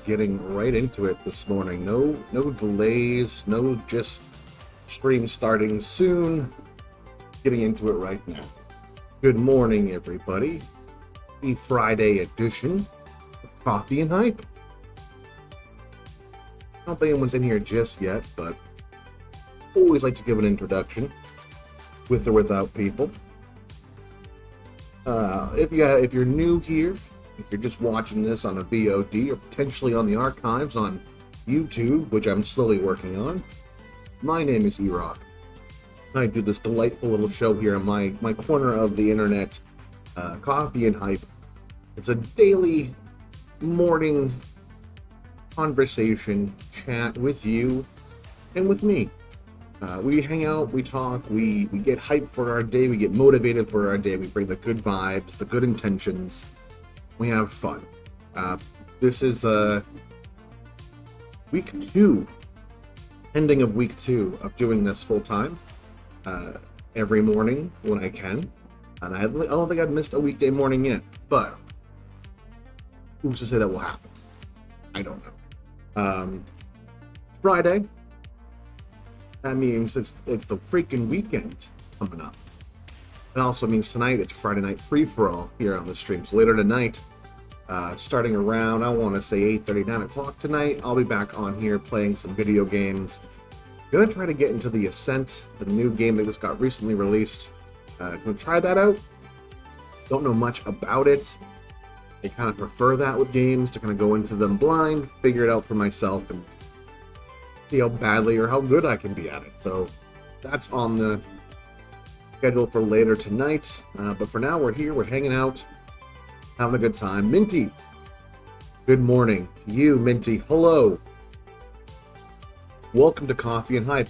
getting right into it this morning. No delays, no just stream starting soon. Getting into it right now. Good morning, everybody. The Friday edition of Coffee and Hype. I don't think anyone's in here just yet, but always like to give an introduction, with or without people. If you're new here, if you're just watching this on a VOD or potentially on the archives on YouTube, which I'm slowly working on, my name is E-Rock. I do this delightful little show here on my corner of the internet, Coffee and Hype. It's a daily morning conversation chat with you and with me. We hang out, we talk, we get hyped for our day, we get motivated for our day, we bring the good vibes, the good intentions, we have fun. This is week 2, ending of week 2 of doing this full time, every morning when I can, and I don't think I've missed a weekday morning yet, but who's to say that will happen? I don't know. Friday. That means it's the freaking weekend coming up. It also means tonight it's Friday Night Free-For-All here on the streams. Later tonight, starting around, I want to say 8:30, 9 o'clock tonight, I'll be back on here playing some video games. Gonna try to get into the Ascent, the new game that just got recently released. Gonna try that out. Don't know much about it. I kind of prefer that with games, to kind of go into them blind, figure it out for myself, and see how badly or how good I can be at it. So that's on the schedule for later tonight. But for now, we're here, we're hanging out, having a good time. Minty, good morning. You, Minty, hello. Welcome to Coffee and Hype.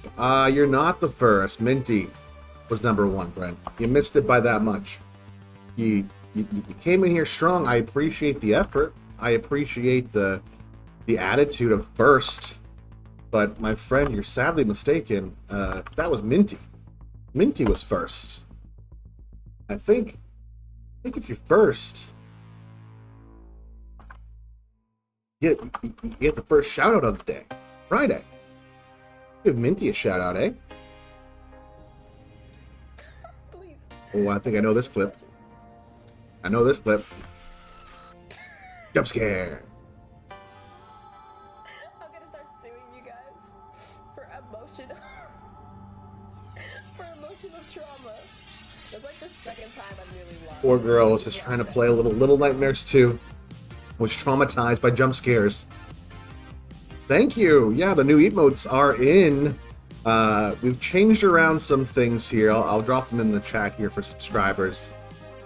You're not the first. Minty was number 1, Brent. You missed it by that much. You came in here strong. I appreciate the effort. I appreciate the attitude of first. But my friend, you're sadly mistaken. That was Minty. Minty was first. I think if you're first, you get the first shout out of the day. Friday. Give Minty a shout out, eh? Please. Oh, I think I know this clip. Jump scare. I'm gonna start suing you guys for emotional trauma. That's like the second time I'm really lost. Poor girl was just trying to play a Little Nightmares 2. Was traumatized by jump scares. Thank you. Yeah, the new emotes are in. We've changed around some things here. I'll drop them in the chat here for subscribers.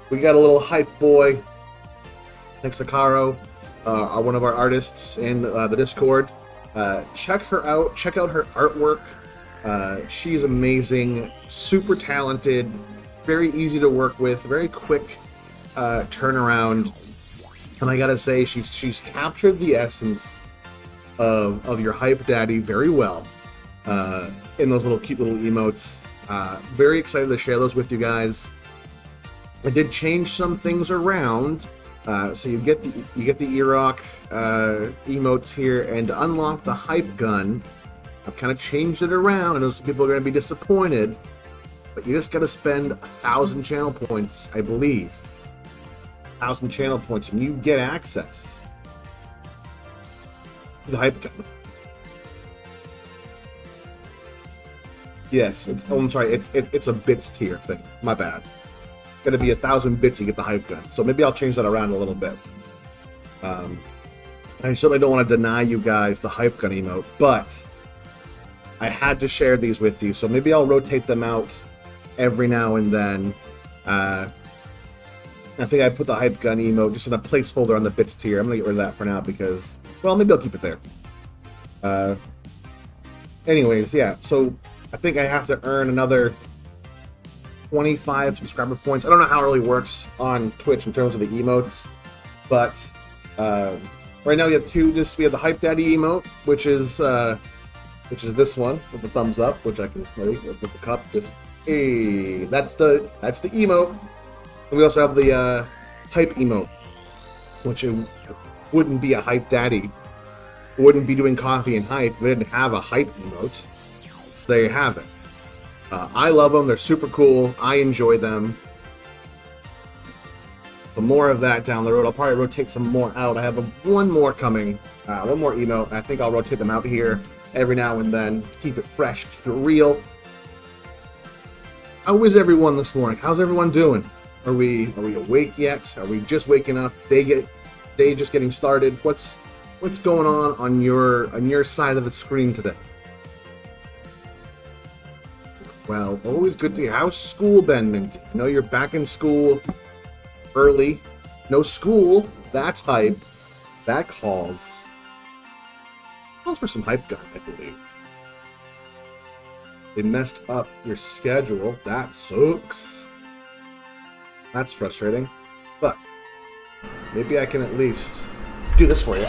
We got a little hype boy. Thanks to Caro, one of our artists in the Discord. Check her out. Check out her artwork. She's amazing, super talented, very easy to work with, very quick turnaround. And I gotta say, she's captured the essence of your hype daddy very well in those cute little emotes. Very excited to share those with you guys. I did change some things around, so you get the E-Rock emotes here, and to unlock the hype gun, I've kind of changed it around. I know some people are going to be disappointed, but you just got to spend 1,000 channel points, I believe. 1,000 channel points, and you get access to the hype gun. Yes, it's a bits tier thing. My bad. It's gonna be 1,000 bits to get the hype gun, so maybe I'll change that around a little bit. I certainly don't want to deny you guys the hype gun emote, but I had to share these with you, so maybe I'll rotate them out every now and then. I think I put the hype gun emote just in a placeholder on the bits tier. I'm gonna get rid of that for now because, well, maybe I'll keep it there. Anyways, yeah, so I think I have to earn another 25 subscriber points. I don't know how it really works on Twitch in terms of the emotes, but right now we have we have the Hype Daddy emote, which is this one with the thumbs up, which I can ready with the cup. Just hey, that's the emote. And we also have the hype emote, which it wouldn't be a Hype Daddy wouldn't be doing coffee and hype. We didn't have a hype emote. So there you have it. I love them. They're super cool. I enjoy them. But more of that down the road. I'll probably rotate some more out. I have one more coming. One more emote. I think I'll rotate them out here every now and then to keep it fresh, keep it real. How is everyone this morning? How's everyone doing? Are we awake yet? Are we just waking up? Day just getting started? What's going on your side of the screen today? Well, always good to hear. How's school been, Minty? I know you're back in school early. No school. That's hype. That calls for some hype gun, I believe. They messed up your schedule. That sucks. That's frustrating. But maybe I can at least do this for you.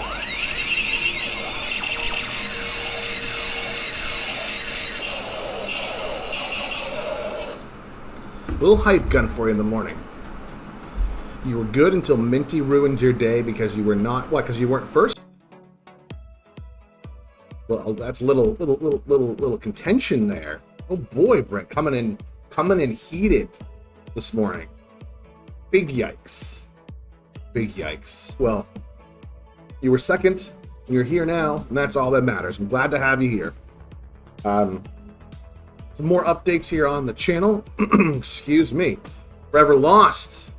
Little hype gun for you in the morning. You were good until Minty ruined your day because you were not. What? Because you weren't first? Well, that's a little contention there. Oh boy, Brent, coming in heated this morning. Big yikes. Big yikes. Well, you were second, and you're here now, and that's all that matters. I'm glad to have you here. Some more updates here on the channel. Excuse me. Forever Lost.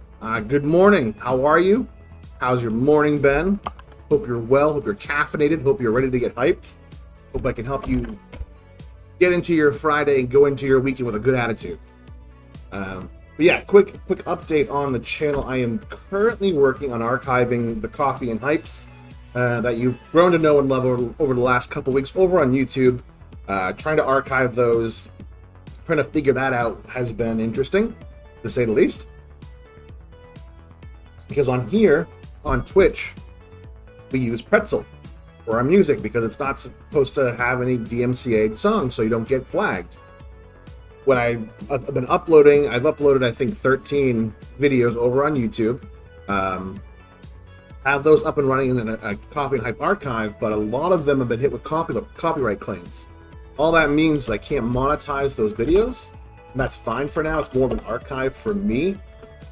Good morning. How are you? How's your morning been? Hope you're well. Hope you're caffeinated. Hope you're ready to get hyped. Hope I can help you get into your Friday and go into your weekend with a good attitude. But yeah, quick update on the channel. I am currently working on archiving the coffee and hypes that you've grown to know and love over the last couple weeks over on YouTube. Trying to archive those. Trying to figure that out has been interesting, to say the least. Because on here, on Twitch, we use Pretzel for our music because it's not supposed to have any DMCA songs, so you don't get flagged. When I've been uploading, I've uploaded, I think, 13 videos over on YouTube. Have those up and running in a Coffee and Hype archive, but a lot of them have been hit with copyright claims. All that means I can't monetize those videos, and that's fine for now. It's more of an archive for me,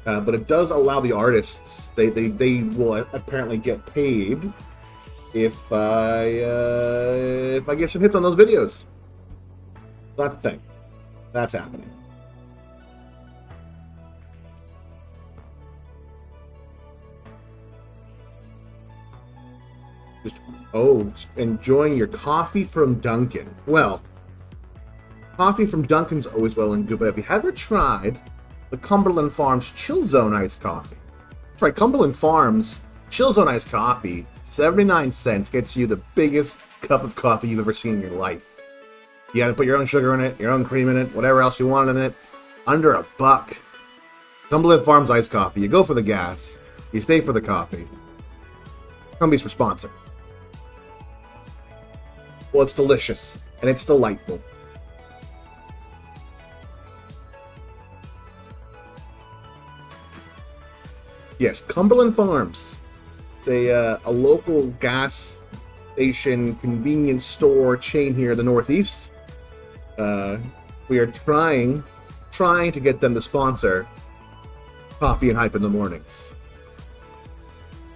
but it does allow the artists. They will apparently get paid if I get some hits on those videos. That's the thing. That's happening. Enjoying your coffee from Dunkin'. Well, coffee from Dunkin's always well and good, but have you ever tried the Cumberland Farms Chill Zone iced coffee? That's right, Cumberland Farms Chill Zone iced coffee, 79 cents, gets you the biggest cup of coffee you've ever seen in your life. You gotta put your own sugar in it, your own cream in it, whatever else you want in it. Under $1. Cumberland Farms iced coffee. You go for the gas, you stay for the coffee. Cumbies for sponsor. Well, it's delicious, and it's delightful. Yes, Cumberland Farms. It's a local gas station convenience store chain here in the Northeast. We are trying to get them to sponsor Coffee and Hype in the mornings.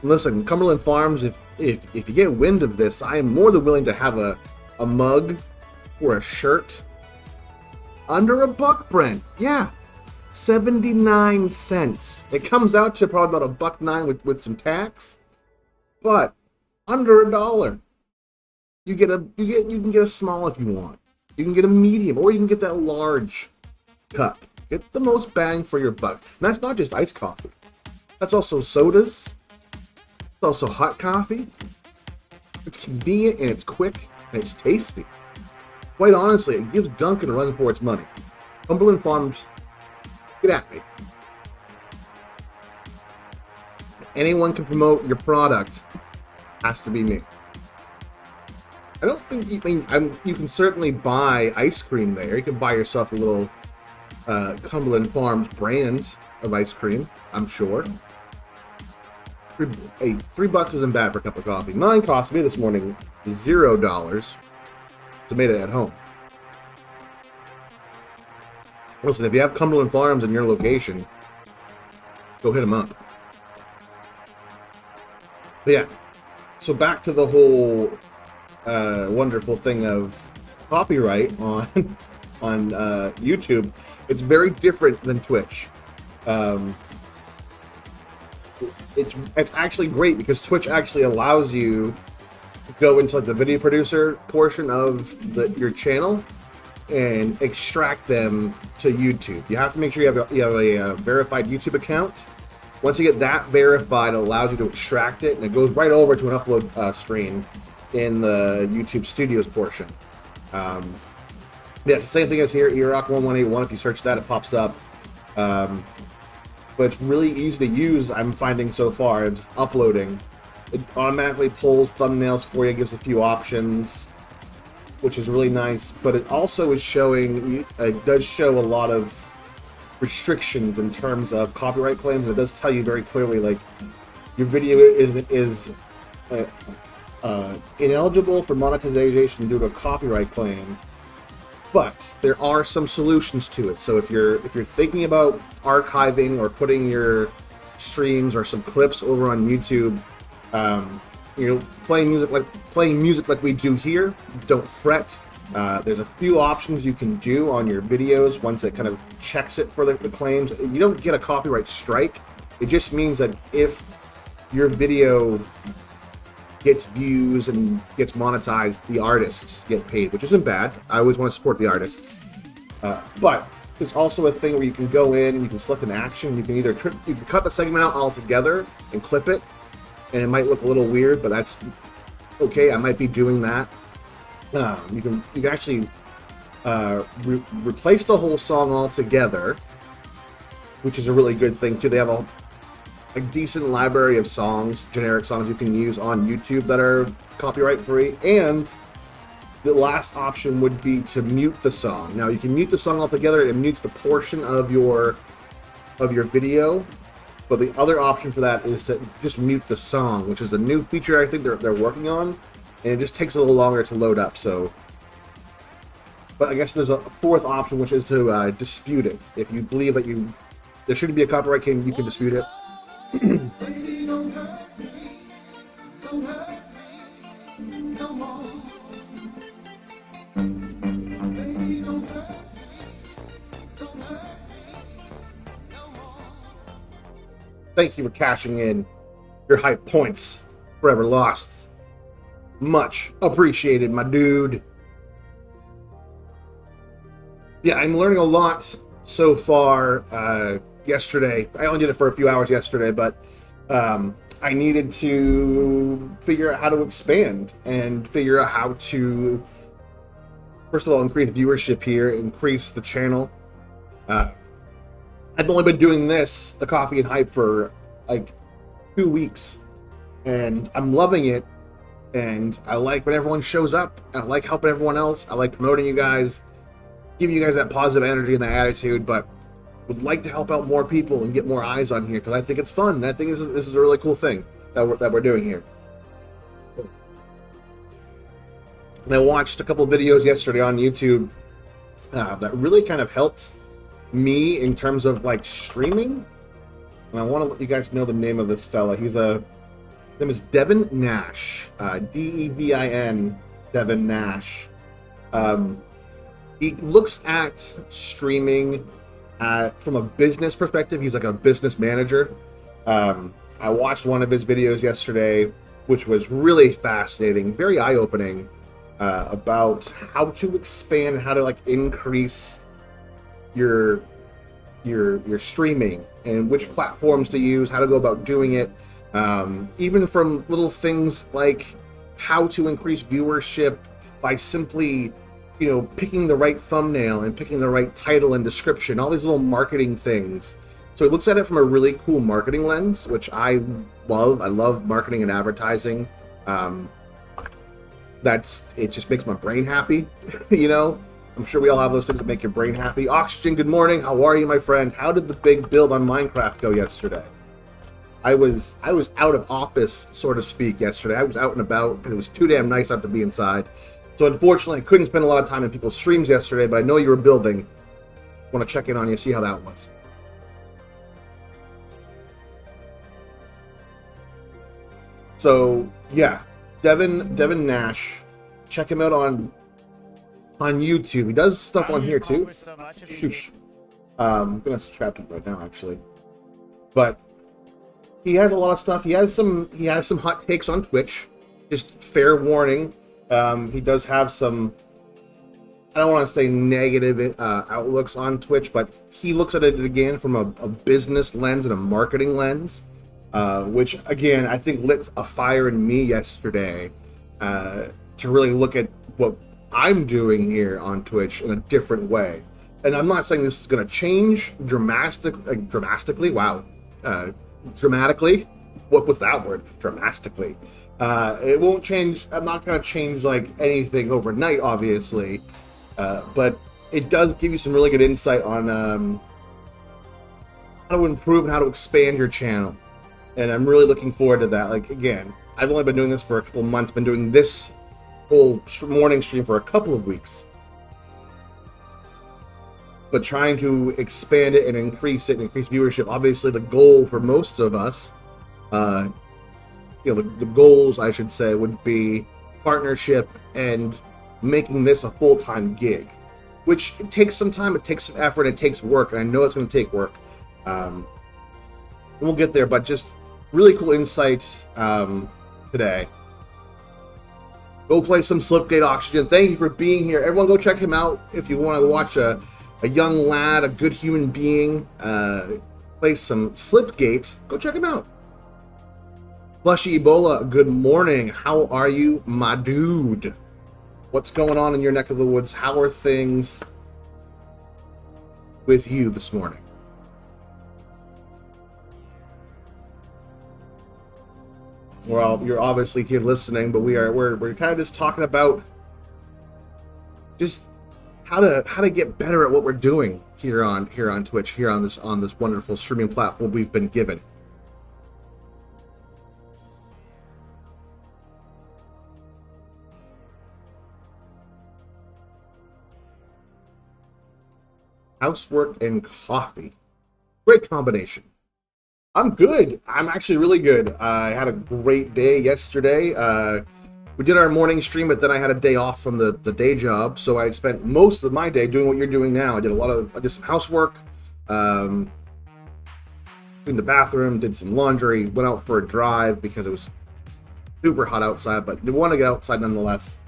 Listen, Cumberland Farms, if you get wind of this, I am more than willing to have a mug or a shirt under $1, Brent. Yeah, 79 cents. It comes out to probably about $1.09 with some tax, but under $1. You can get a small if you want. You can get a medium, or you can get that large cup. Get the most bang for your buck. And that's not just iced coffee. That's also sodas. It's also hot coffee. It's convenient and it's quick and it's tasty. Quite honestly, it gives Dunkin' a run for its money. Cumberland Farms, get at me. If anyone can promote your product, has to be me. I don't think you can certainly buy ice cream there. You can buy yourself a little Cumberland Farms brand of ice cream, I'm sure. $3 isn't bad for a cup of coffee. Mine cost me this morning $0 tomato at home. Listen, if you have Cumberland Farms in your location, go hit them up. But yeah, so back to the whole wonderful thing of copyright on YouTube. It's very different than Twitch. It's actually great because Twitch actually allows you to go into like the video producer portion of your channel and extract them to YouTube. You have to make sure you have a verified YouTube account. Once you get that verified, it allows you to extract it, and it goes right over to an upload screen in the YouTube Studios portion. Yeah, it's the same thing as here, Erock1181. If you search that, it pops up. But it's really easy to use, I'm finding so far. Just uploading. It automatically pulls thumbnails for you, gives a few options, which is really nice. But it also is showing, it does show a lot of restrictions in terms of copyright claims. It does tell you very clearly, like, your video is ineligible for monetization due to a copyright claim. But there are some solutions to it. So if you're thinking about archiving or putting your streams or some clips over on YouTube, playing music like we do here, don't fret. There's a few options you can do on your videos once it kind of checks it for the claims. You don't get a copyright strike. It just means that if your video gets views and gets monetized, the artists get paid, which isn't bad. I always want to support the artists. But there's also a thing where you can go in and you can select an action. You can either you can cut the segment out altogether and clip it, and it might look a little weird, but that's okay. I might be doing that. You can actually replace the whole song altogether, which is a really good thing too. They have a decent library of songs, generic songs you can use on YouTube that are copyright free. And the last option would be to mute the song. Now you can mute the song altogether. It mutes the portion of your video. But the other option for that is to just mute the song, which is a new feature I think they're working on, and it just takes a little longer to load up. So, but I guess there's a fourth option, which is to dispute it. If you believe that there shouldn't be a copyright claim, you can dispute it. Baby, don't hurt me. Don't hurt me no more. Baby, don't hurt me. Don't hurt me no more. Thank you for cashing in your hype points. Forever lost. Much appreciated, my dude. Yeah, I'm learning a lot so far. Yesterday, I only did it for a few hours yesterday, but I needed to figure out how to expand and figure out how to, first of all, increase viewership here, increase the channel. I've only been doing this, the Coffee and Hype, for like 2 weeks, and I'm loving it. And I like when everyone shows up, and I like helping everyone else. I like promoting you guys, giving you guys that positive energy and that attitude, but would like to help out more people and get more eyes on here because I think it's fun. And I think this is a really cool thing that we're doing here. And I watched a couple of videos yesterday on YouTube that really kind of helped me in terms of like streaming. And I want to let you guys know the name of this fella. His name is Devin Nash, Devin, Devin Nash. He looks at streaming from a business perspective. He's like a business manager. I watched one of his videos yesterday, which was really fascinating, very eye-opening, about how to expand, how to like increase your streaming and which platforms to use, how to go about doing it. Even from little things like how to increase viewership by simply, picking the right thumbnail and picking the right title and description, all these little marketing things. So he looks at it from a really cool marketing lens, which I love. I love marketing and advertising. It just makes my brain happy, I'm sure we all have those things that make your brain happy. Oxygen, good morning. How are you, my friend? How did the big build on Minecraft go yesterday? I was out of office, so to speak, yesterday. I was out and about because it was too damn nice out to be inside. So unfortunately, I couldn't spend a lot of time in people's streams yesterday, but I know you were building. Want to check in on you, see how that was. So yeah, Devin Nash, check him out on YouTube. He does stuff on here too. Shoosh. I'm gonna subscribe to him right now, actually. But he has a lot of stuff. He has some hot takes on Twitch. Just fair warning. He does have some, I don't want to say negative outlooks on Twitch, but he looks at it again from a business lens and a marketing lens, which again I think lit a fire in me yesterday to really look at what I'm doing here on Twitch in a different way. And I'm not saying this is going to change dramatically. Wow, dramatically. What's that word? Dramatically. It won't change. I'm not going to change like anything overnight, obviously. But it does give you some really good insight on how to improve and how to expand your channel. And I'm really looking forward to that. Like, again, I've only been doing this for a couple of months, been doing this whole morning stream for a couple of weeks. But trying to expand it and increase viewership. Obviously, the goal for most of us, the goals, I should say, would be partnership and making this a full-time gig, which it takes some time, it takes some effort, it takes work, and I know it's going to take work. And we'll get there, but just really cool insight today. Go play some Slipgate Oxygen. Thank you for being here. Everyone go check him out if you want to watch a young lad, a good human being, play some Slipgate. Go check him out. Plushy Ebola, good morning. How are you, my dude? What's going on in your neck of the woods? How are things with you this morning? Well, you're obviously here listening, but we're kind of just talking about just how to get better at what we're doing here on Twitch, here on this wonderful streaming platform we've been given. Housework and coffee. Great combination. I'm good. I'm actually really good. I had a great day yesterday. We did our morning stream, but then I had a day off from the day job, so I spent most of my day doing what you're doing now. I did some housework, cleaned the bathroom, did some laundry, went out for a drive because it was super hot outside, but we want to get outside nonetheless.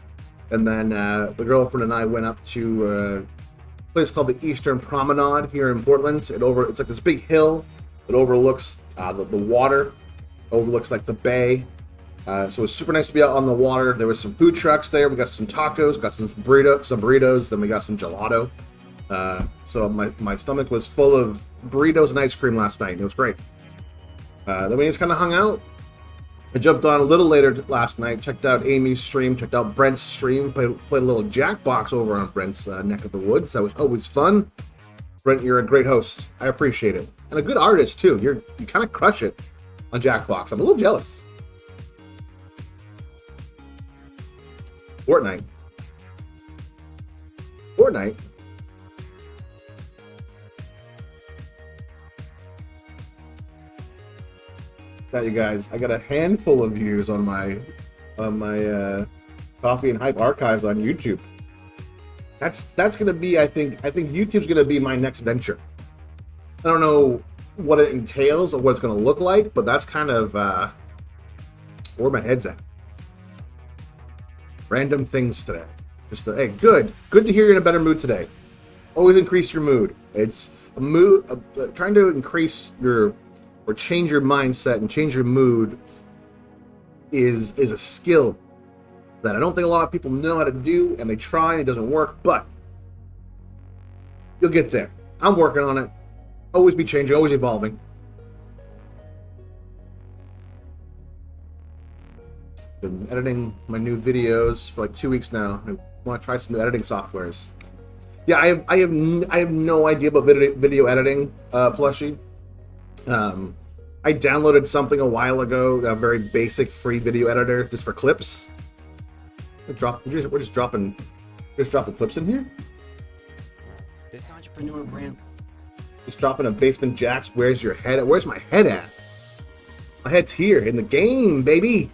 And then the girlfriend and I went up to a place called the Eastern Promenade here in Portland. It's like this big hill. It overlooks the water, overlooks like the bay. So it's super nice to be out on the water. There was some food trucks there. We got some tacos, got some burritos, then we got some gelato. So my stomach was full of burritos and ice cream last night. It was great. Then we just kind of hung out. I jumped on a little later last night, checked out Amy's stream, checked out Brent's stream, played a little Jackbox over on Brent's neck of the woods. That was always fun. Brent, you're a great host. I appreciate it. And a good artist, too. You kind of crush it on Jackbox. I'm a little jealous. Fortnite. Got you guys. I got a handful of views on my Coffee and Hype archives on YouTube. That's gonna be, I think YouTube's gonna be my next venture. I don't know what it entails or what it's gonna look like, but that's kind of where my head's at. Random things today. Hey, good to hear you're in a better mood today. Always increase your mood. It's a mood. Trying to increase or change your mindset and change your mood is a skill that I don't think a lot of people know how to do, and they try and it doesn't work, but you'll get there. I'm working on it. Always be changing, always evolving. Been editing my new videos for like 2 weeks now. I want to try some new editing softwares. Yeah, I have no idea about video editing, Plushy. I downloaded something a while ago, a very basic free video editor just for clips. We're just dropping clips in here. This entrepreneur brand. Just dropping a Basement Jacks. Where's your head at? Where's my head at? My head's here in the game, baby.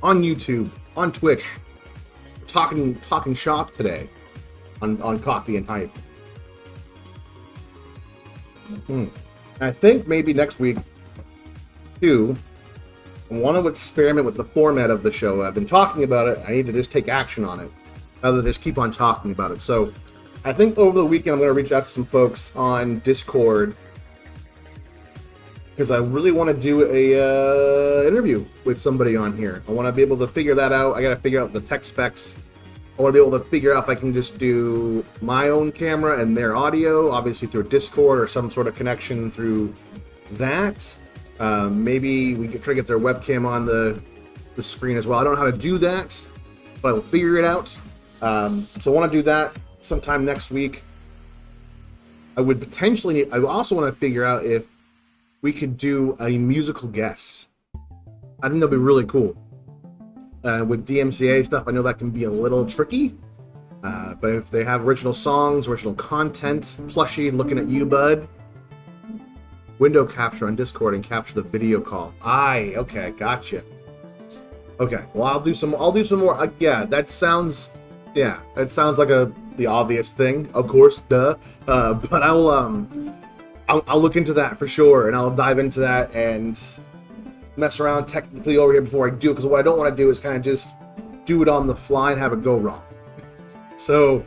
On YouTube, on Twitch. We're talking shop today on Coffee and Hype. I think maybe next week, too, I want to experiment with the format of the show. I've been talking about it. I need to just take action on it rather than just keep on talking about it. So I think over the weekend I'm going to reach out to some folks on Discord because I really want to do a interview with somebody on here. I want to be able to figure that out. I got to figure out the tech specs. I want to be able to figure out if I can just do my own camera and their audio, obviously through Discord or some sort of connection through that. Maybe we could try to get their webcam on the screen as well. I don't know how to do that, but I will figure it out. So I want to do that sometime next week. I also want to figure out if we could do a musical guest. I think that'd be really cool. With DMCA stuff, I know that can be a little tricky. But if they have original songs, original content, plushie looking at you, bud. Window capture on Discord and capture the video call. Okay, gotcha. Okay, well I'll do some more. Yeah, that sounds like the obvious thing, of course, duh. But I'll look into that for sure, and I'll dive into that and mess around technically over here before I do it, because what I don't want to do is kind of just do it on the fly and have it go wrong. So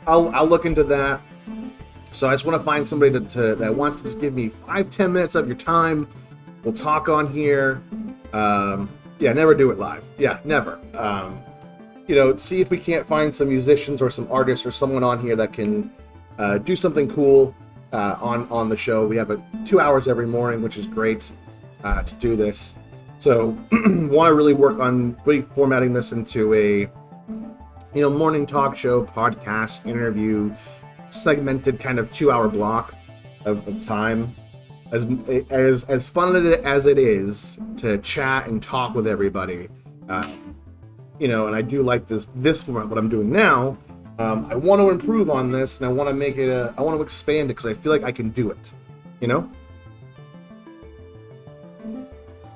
I'll look into that. So I just want to find somebody that wants to just give me 5-10 minutes of your time. We'll talk on here. Never do it live. Yeah, never. See if we can't find some musicians or some artists or someone on here that can do something cool on the show. We have 2 hours every morning, which is great to do this. So want to really work on really formatting this into a morning talk show, podcast, interview, segmented kind of 2-hour block of time. As fun as it is to chat and talk with everybody, and I do like this format, what I'm doing now. I want to improve on this, and I want to make it I want to expand it because I feel like I can do it.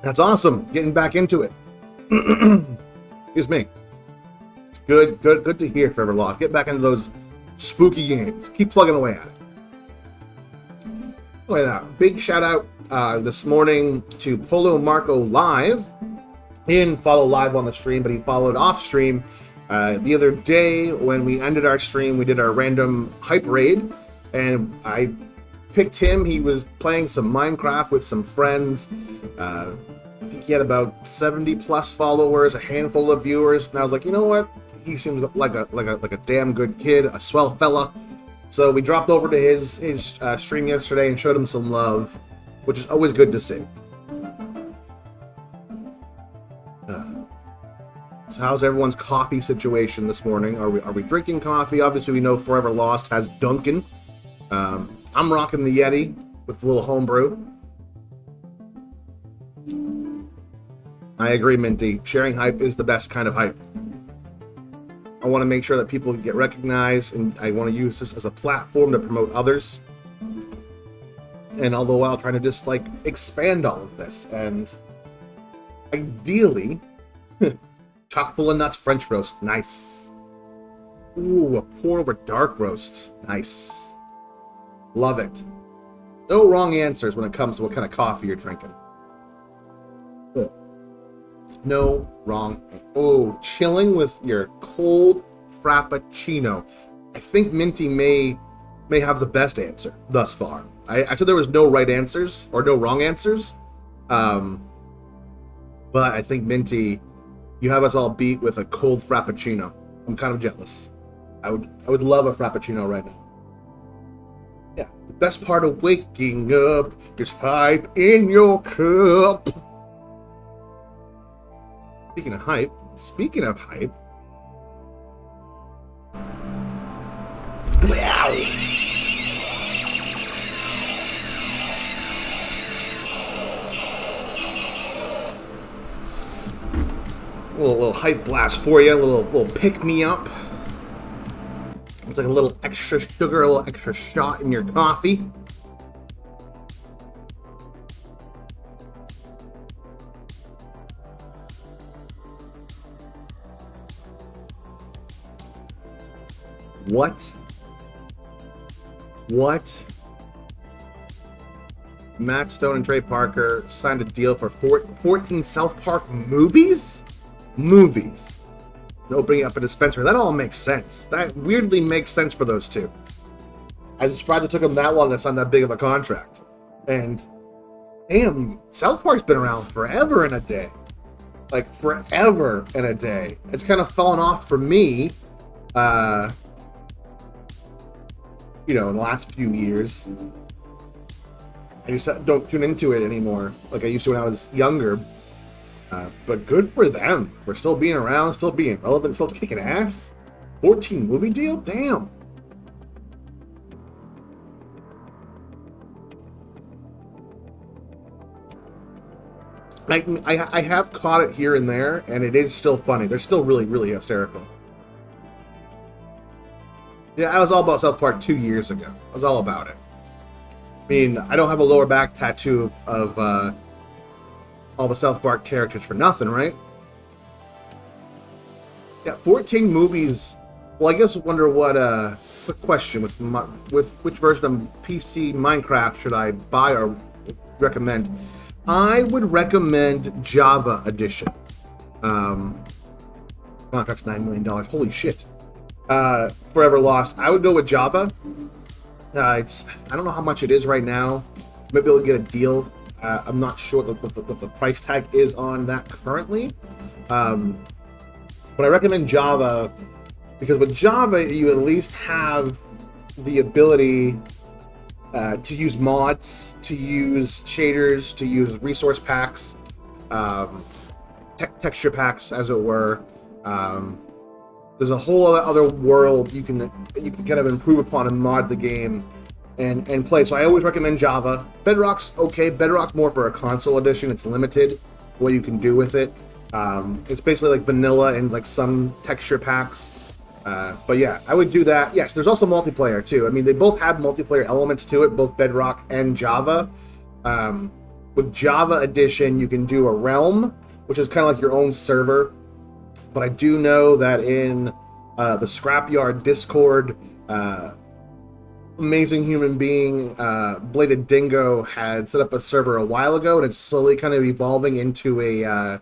That's awesome. Getting back into it. Excuse me. It's good to hear, Trevor Loft. Get back into those spooky games. Keep plugging away at it. Big shout out this morning to Polo Marco Live. He didn't follow live on the stream, but he followed off stream. The other day when we ended our stream, we did our random hype raid, and I picked him. He was playing some Minecraft with some friends. I think he had about 70 plus followers, a handful of viewers, and I was like, you know what? He seems like a damn good kid, a swell fella. So we dropped over to his stream yesterday and showed him some love, which is always good to see. So how's everyone's coffee situation this morning? Are we drinking coffee? Obviously, we know Forever Lost has Dunkin'. I'm rocking the Yeti with a little homebrew. I agree, Minty. Sharing hype is the best kind of hype. I want to make sure that people get recognized, and I want to use this as a platform to promote others. And all the while trying to just expand all of this. And ideally, chock full of nuts French roast. Nice. Ooh, a pour over dark roast. Nice. Love it. No wrong answers when it comes to what kind of coffee you're drinking. No wrong. Oh, chilling with your cold frappuccino. I think Minty may have the best answer thus far. I said there was no right answers or no wrong answers. But I think Minty, you have us all beat with a cold frappuccino. I'm kind of jealous. I would love a frappuccino right now. Yeah, the best part of waking up is hype in your cup. Speaking of hype. Wow. little hype blast for you, a little pick me up. It's like a little extra sugar, a little extra shot in your coffee. What? Matt Stone and Trey Parker signed a deal for 14 South Park movies? Movies. And opening up a dispensary. That all makes sense. That weirdly makes sense for those two. I'm surprised it took them that long to sign that big of a contract. And, damn, South Park's been around forever and a day. Like, forever and a day. It's kind of fallen off for me, in the last few years. I just don't tune into it anymore like I used to when I was younger. But good for them for still being around, still being relevant, still kicking ass. 14 movie deal? Damn. I have caught it here and there, and it is still funny. They're still really, really hysterical. Yeah, I was all about South Park 2 years ago. I was all about it. I mean, I don't have a lower back tattoo of all the South Park characters for nothing, right? Yeah, 14 movies. Well, I guess I wonder what. Quick question: with which version of PC Minecraft should I buy or recommend? I would recommend Java Edition. Contract's $9 million. Holy shit! Forever Lost. I would go with Java. I don't know how much it is right now. Maybe we'll get a deal. I'm not sure what the price tag is on that currently. But I recommend Java because with Java, you at least have the ability to use mods, to use shaders, to use resource packs, texture packs, as it were. There's a whole other world you can kind of improve upon and mod the game and play. So I always recommend Java. Bedrock's okay. Bedrock's more for a console edition. It's limited what you can do with it. It's basically like vanilla and like some texture packs. But yeah, I would do that. Yes, there's also multiplayer too. I mean, they both have multiplayer elements to it, both Bedrock and Java. With Java Edition, you can do a realm, which is kind of like your own server. But I do know that in the Scrapyard Discord, amazing human being, Bladed Dingo, had set up a server a while ago, and it's slowly kind of evolving into a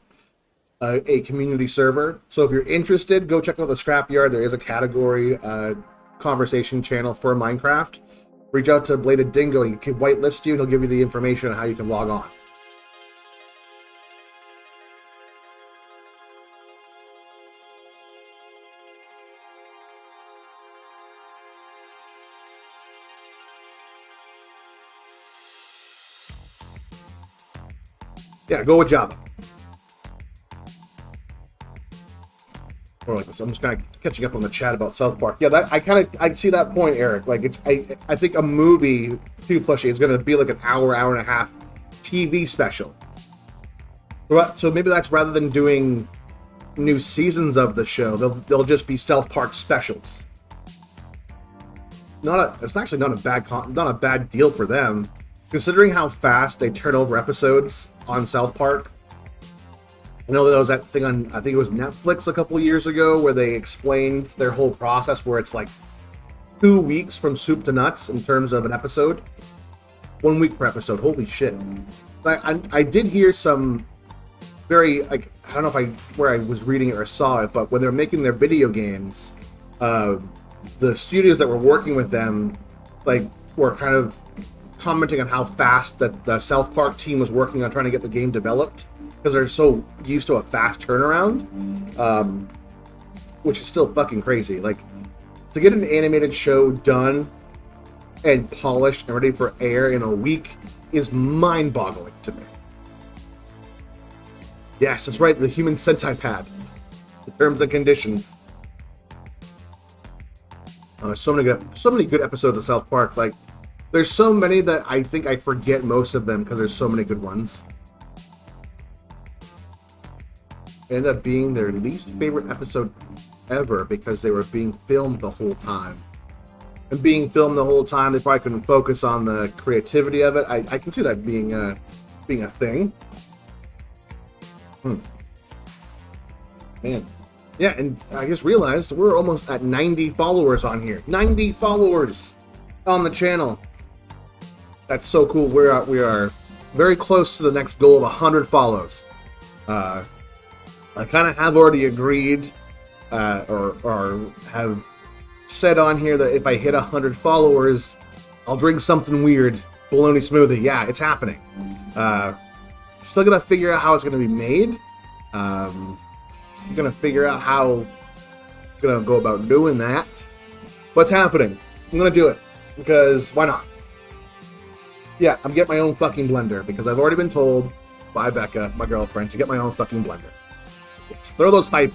community server. So if you're interested, go check out the Scrapyard. There is a category conversation channel for Minecraft. Reach out to Bladed Dingo, and he can whitelist you, and he'll give you the information on how you can log on. Yeah, go with Java. Or like this. I'm just kind of catching up on the chat about South Park. Yeah, I see that point, Eric. Like I think a movie 2+ is going to be like an hour and a half TV special. So maybe that's rather than doing new seasons of the show, they'll just be South Park specials. It's actually not a bad deal for them, considering how fast they turn over episodes on South Park. I know there was that thing on, I think it was Netflix a couple years ago, where they explained their whole process, where it's like 2 weeks from soup to nuts in terms of an episode. 1 week per episode. Holy shit. I did hear some very, like, I don't know where I was reading it or saw it, but when they're making their video games, the studios that were working with them, like, were kind of commenting on how fast that the South Park team was working on trying to get the game developed, because they're so used to a fast turnaround, which is still fucking crazy. Like, to get an animated show done and polished and ready for air in a week is mind-boggling to me. Yes, that's right, the human centipad. The terms and conditions. So many good episodes of South Park. Like, there's so many that I think I forget most of them because there's so many good ones. ended up being their least favorite episode ever because they were being filmed the whole time. And being filmed the whole time, they probably couldn't focus on the creativity of it. I can see that being a thing. Man. Yeah, and I just realized we're almost at 90 followers on here. 90 followers on the channel. That's so cool. We are very close to the next goal of 100 follows. I kind of have already agreed or have said on here that if I hit 100 followers, I'll drink something weird. Bologna smoothie. Yeah, it's happening. Still gonna figure out how it's gonna be made. I'm gonna figure out how I'm gonna go about doing that. What's happening? I'm gonna do it because why not? Yeah, I'm getting my own fucking blender because I've already been told by Becca, my girlfriend, to get my own fucking blender. Yes, throw those hype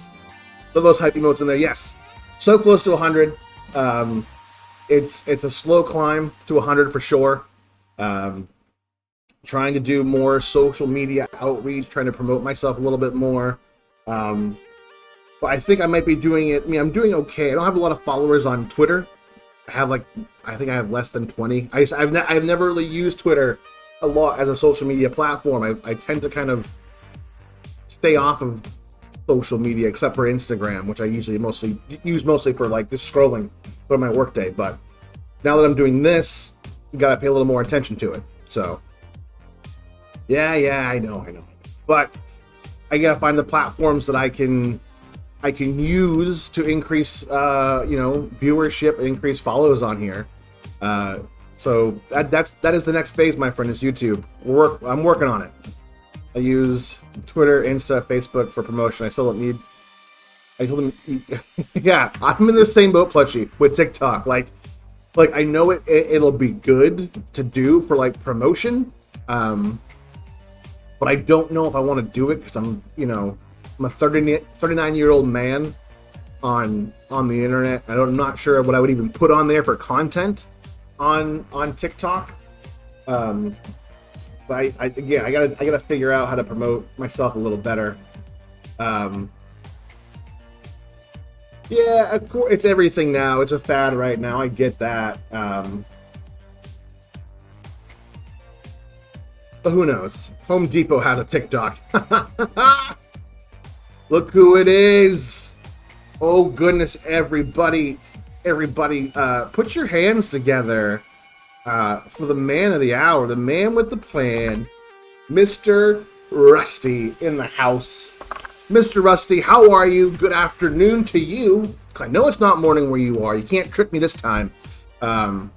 emotes in there. Yes, so close to 100. It's a slow climb to 100 for sure. Trying to do more social media outreach, trying to promote myself a little bit more. But I think I might be doing it. I mean, I'm doing okay. I don't have a lot of followers on Twitter. I think I have less than 20. I've never really used Twitter a lot as a social media platform. I tend to kind of stay off of social media except for Instagram, which I usually mostly for like just scrolling for my workday. But now that I'm doing this, you gotta pay a little more attention to it. So yeah, I know. But I gotta find the platforms that I can use to increase viewership and increase follows on here. So that is the next phase, my friend, is YouTube. I'm working on it. I use Twitter, Insta, Facebook for promotion. I told them, yeah, I'm in the same boat, Plushie, with TikTok. Like I know it'll be good to do for like promotion, but I don't know if I want to do it because I'm a 39-year-old man on the internet. I'm not sure what I would even put on there for content on TikTok. But I gotta figure out how to promote myself a little better. Yeah, of course, it's everything now. It's a fad right now. I get that. But who knows? Home Depot has a TikTok. Look who it is. Oh goodness, everybody, put your hands together for the man of the hour, the man with the plan, Mr. Rusty in the house. Mr. Rusty, how are you? Good afternoon to you. I know it's not morning where you are. You can't trick me this time. Hype,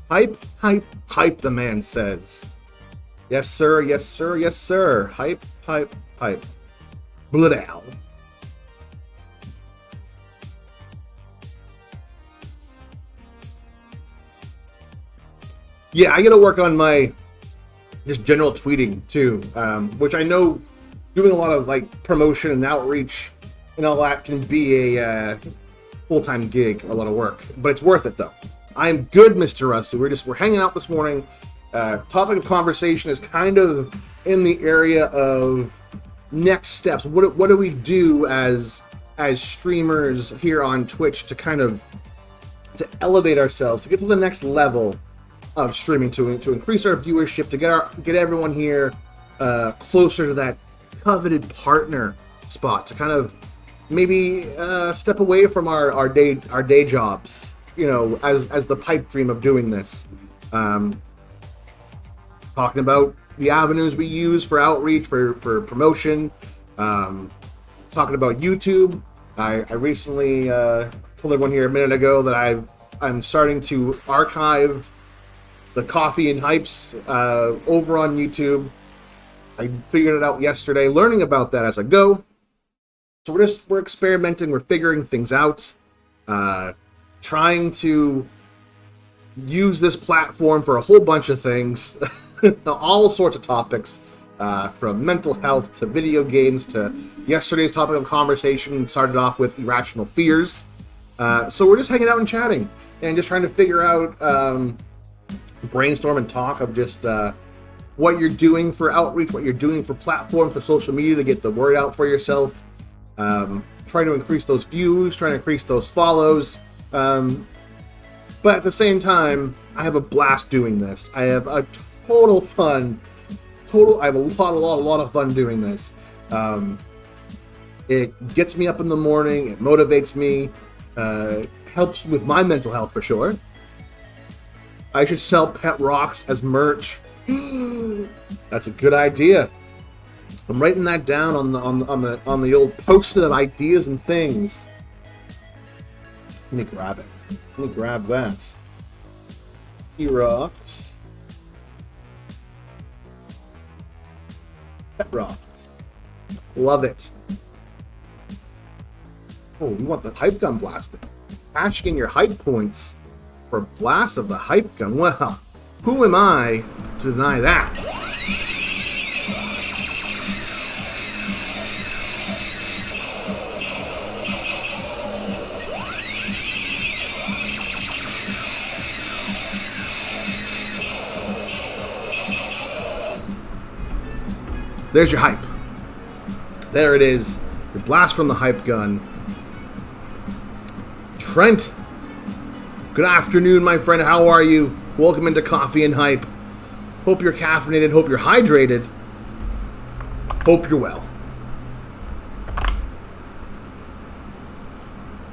the man says. Yes, sir, yes, sir, yes, sir. Hype. Blood out. Yeah, I gotta work on my just general tweeting too, which I know doing a lot of like promotion and outreach and all that can be a full-time gig, a lot of work, but it's worth it though. I'm good, Mr. Rusty. We're hanging out this morning. Topic of conversation is kind of in the area of next steps. What do we do as streamers here on Twitch to kind of to elevate ourselves, to get to the next level of streaming, to increase our viewership, to get everyone here closer to that coveted partner spot, to kind of maybe step away from our day jobs, as the pipe dream of doing this. Talking about the avenues we use for outreach, for promotion, talking about YouTube. I recently told everyone here a minute ago that I'm starting to archive the coffee and hypes over on YouTube. I figured it out yesterday, learning about that as I go. So we're experimenting, we're figuring things out, trying to use this platform for a whole bunch of things, all sorts of topics, from mental health to video games to yesterday's topic of conversation started off with irrational fears. So we're just hanging out and chatting and just trying to figure out, brainstorm and talk of just what you're doing for outreach, what you're doing for platforms, for social media to get the word out for yourself. trying to increase those views, trying to increase those follows. But at the same time, I have a blast doing this. I have a total fun. I have a lot of fun doing this. It gets me up in the morning. It motivates me. Helps with my mental health for sure. I should sell pet rocks as merch. That's a good idea. I'm writing that down on the old post-it of ideas and things. Let me grab it. Let me grab that. Rocks. Pet rocks. Love it. Oh, we want the hype gun blasted. Cashing in your hype points for blast of the hype gun. Well, who am I to deny that? There's your hype. There it is. Your blast from the hype gun. Trent, good afternoon, my friend. How are you? Welcome into Coffee and Hype. Hope you're caffeinated. Hope you're hydrated. Hope you're well.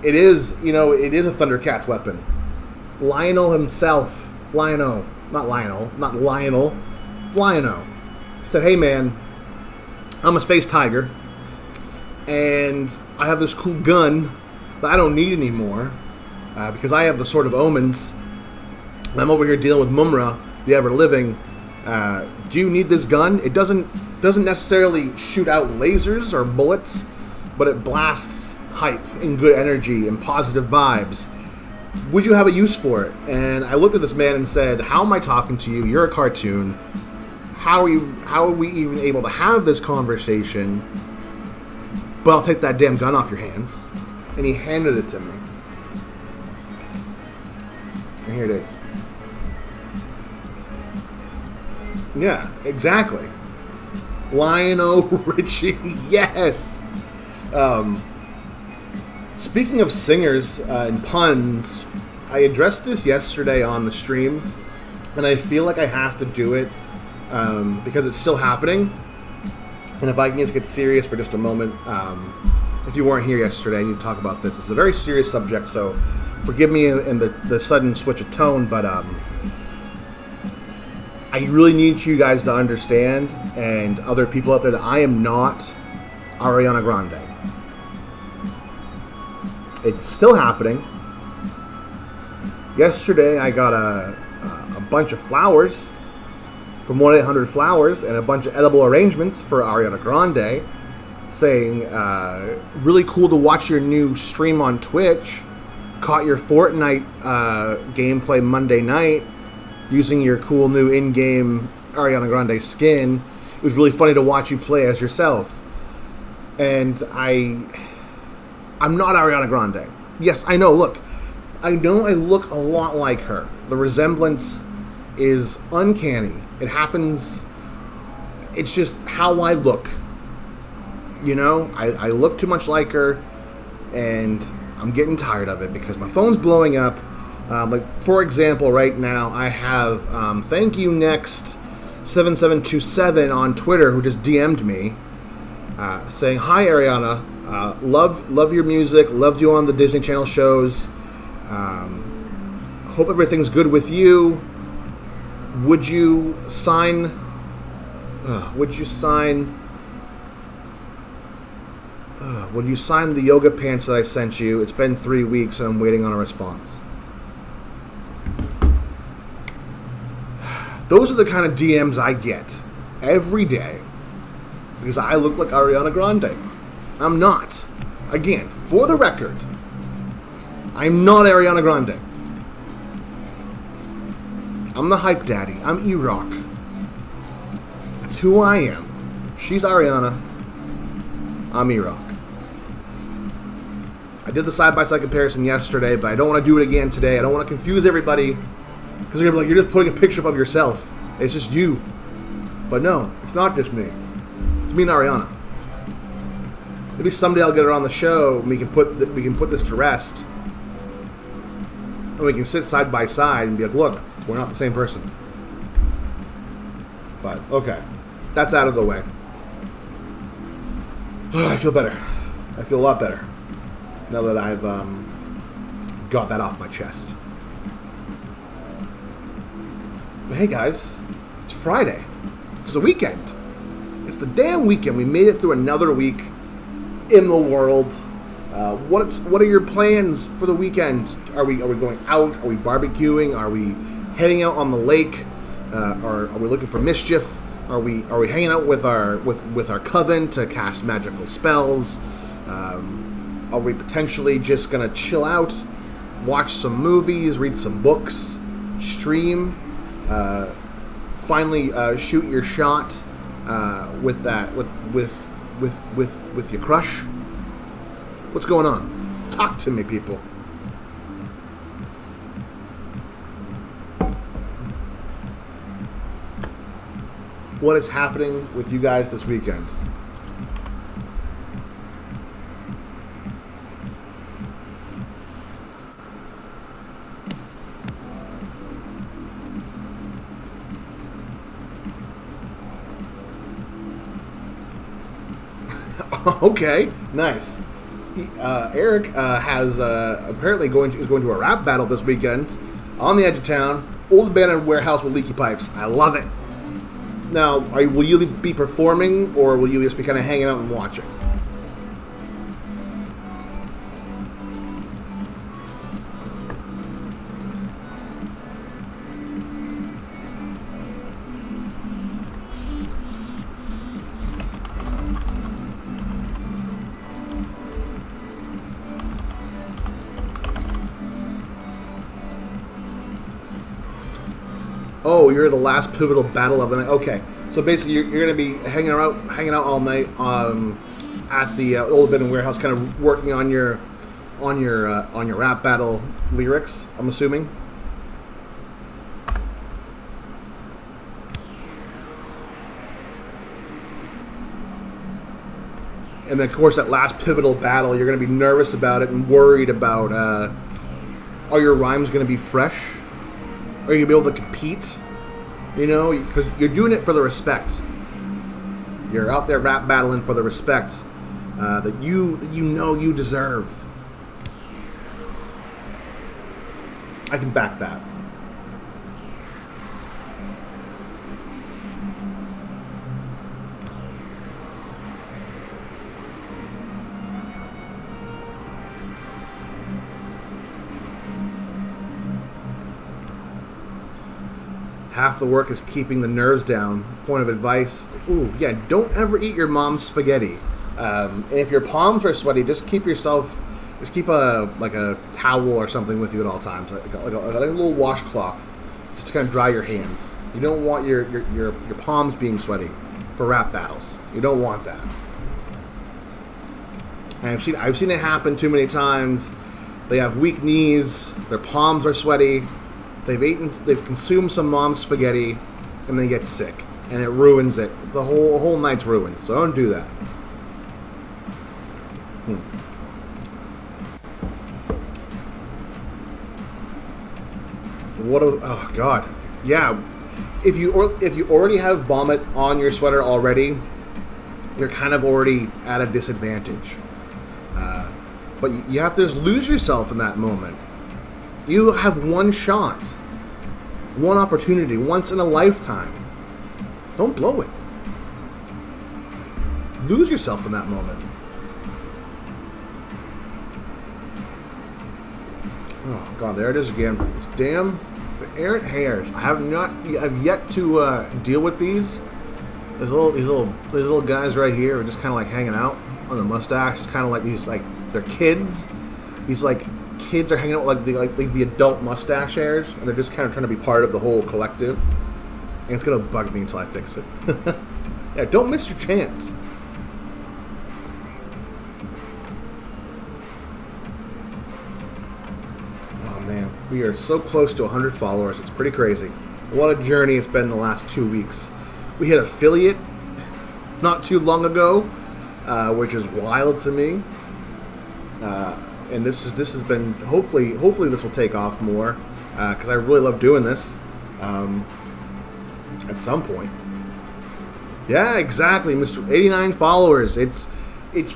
It is a Thundercats weapon. Lionel himself, Lionel, said, hey man, I'm a space tiger, and I have this cool gun that I don't need anymore because I have the Sword of Omens. And I'm over here dealing with Mumra, the ever-living. Do you need this gun? It doesn't necessarily shoot out lasers or bullets, but it blasts hype and good energy and positive vibes. Would you have a use for it? And I looked at this man and said, how am I talking to you? You're a cartoon. How are we even able to have this conversation? But I'll take that damn gun off your hands. And he handed it to me. And here it is. Yeah, exactly. Lionel Richie, yes. Speaking of singers and puns, I addressed this yesterday on the stream, and I feel like I have to do it because it's still happening. And if I can just get serious for just a moment, if you weren't here yesterday, I need to talk about this. It's a very serious subject, so forgive me in the sudden switch of tone, but I really need you guys to understand, and other people out there, that I am not Ariana Grande. It's still happening. Yesterday, I got a bunch of flowers from 1-800-Flowers and a bunch of edible arrangements for Ariana Grande, saying, really cool to watch your new stream on Twitch. Caught your Fortnite gameplay Monday night using your cool new in-game Ariana Grande skin. It was really funny to watch you play as yourself. And I'm not Ariana Grande. Yes, I know, look. I know I look a lot like her. The resemblance is uncanny. It happens. It's just how I look. You know, I look too much like her, and I'm getting tired of it because my phone's blowing up. Like, for example, right now, I have Thank You Next 7727 on Twitter, who just DM'd me, saying, hi, Ariana. Love your music. Loved you on the Disney Channel shows. Hope everything's good with you. Would you sign the yoga pants that I sent you? It's been 3 weeks and I'm waiting on a response. Those are the kind of DMs I get every day because I look like Ariana Grande. I'm not. Again, for the record, I'm not Ariana Grande. I'm the hype daddy. I'm E-Rock. That's who I am. She's Ariana. I'm E-Rock. I did the side-by-side comparison yesterday, but I don't want to do it again today. I don't want to confuse everybody, because they're going to be like, you're just putting a picture up of yourself. It's just you. But no, it's not just me. It's me and Ariana. maybe someday I'll get her on the show and we can put this to rest. And we can sit side by side and be like, look, we're not the same person. But, okay. That's out of the way. I feel better. I feel a lot better now that I've got that off my chest. But hey guys, it's Friday. It's the weekend. It's the damn weekend. We made it through another week in the world. What are your plans for the weekend? Are we going out? Are we barbecuing? Are we heading out on the lake? Are we looking for mischief? Are we hanging out with our coven to cast magical spells? Are we potentially just gonna chill out, watch some movies, read some books, stream, finally shoot your shot with your crush? What's going on? Talk to me, people. What is happening with you guys this weekend? Okay, nice. Eric has apparently is going to a rap battle this weekend on the edge of town. Old abandoned warehouse with leaky pipes. I love it. Now, will you be performing, or will you just be kind of hanging out and watching? Oh, you're the last pivotal battle of the night. Okay, so basically you're going to be hanging out all night at the old abandoned warehouse, kind of working on your rap battle lyrics. I'm assuming. And then, of course, that last pivotal battle, you're going to be nervous about it and worried about are your rhymes going to be fresh? Are you going to be able to compete? You know, because you're doing it for the respect. You're out there rap battling for the respect that you know you deserve. I can back that. Half the work is keeping the nerves down. Point of advice: ooh, yeah, don't ever eat your mom's spaghetti. And if your palms are sweaty, just keep a towel or something with you at all times, like a little washcloth, just to kind of dry your hands. You don't want your palms being sweaty for rap battles. You don't want that. And I've seen it happen too many times. They have weak knees. Their palms are sweaty. They've consumed some mom's spaghetti, and they get sick, and it ruins it. The whole night's ruined. So don't do that. Oh God, yeah. If you already have vomit on your sweater already, you're kind of already at a disadvantage. But you have to just lose yourself in that moment. You have one shot, one opportunity, once in a lifetime. Don't blow it. Lose yourself in that moment. Oh God, there it is again. It's damn errant hairs. I've yet to deal with these. These little guys right here are just kind of like hanging out on the mustache. It's kind of like these, like they're kids. These like kids are hanging out with like the adult mustache hairs, and they're just kind of trying to be part of the whole collective. And it's gonna bug me until I fix it. Yeah, don't miss your chance. Oh man, we are so close to 100 followers. It's pretty crazy. What a journey it's been the last 2 weeks. We hit affiliate not too long ago. which is wild to me. And this has been hopefully this will take off more because I really love doing this at some point. Yeah, exactly, Mr. 89 followers. It's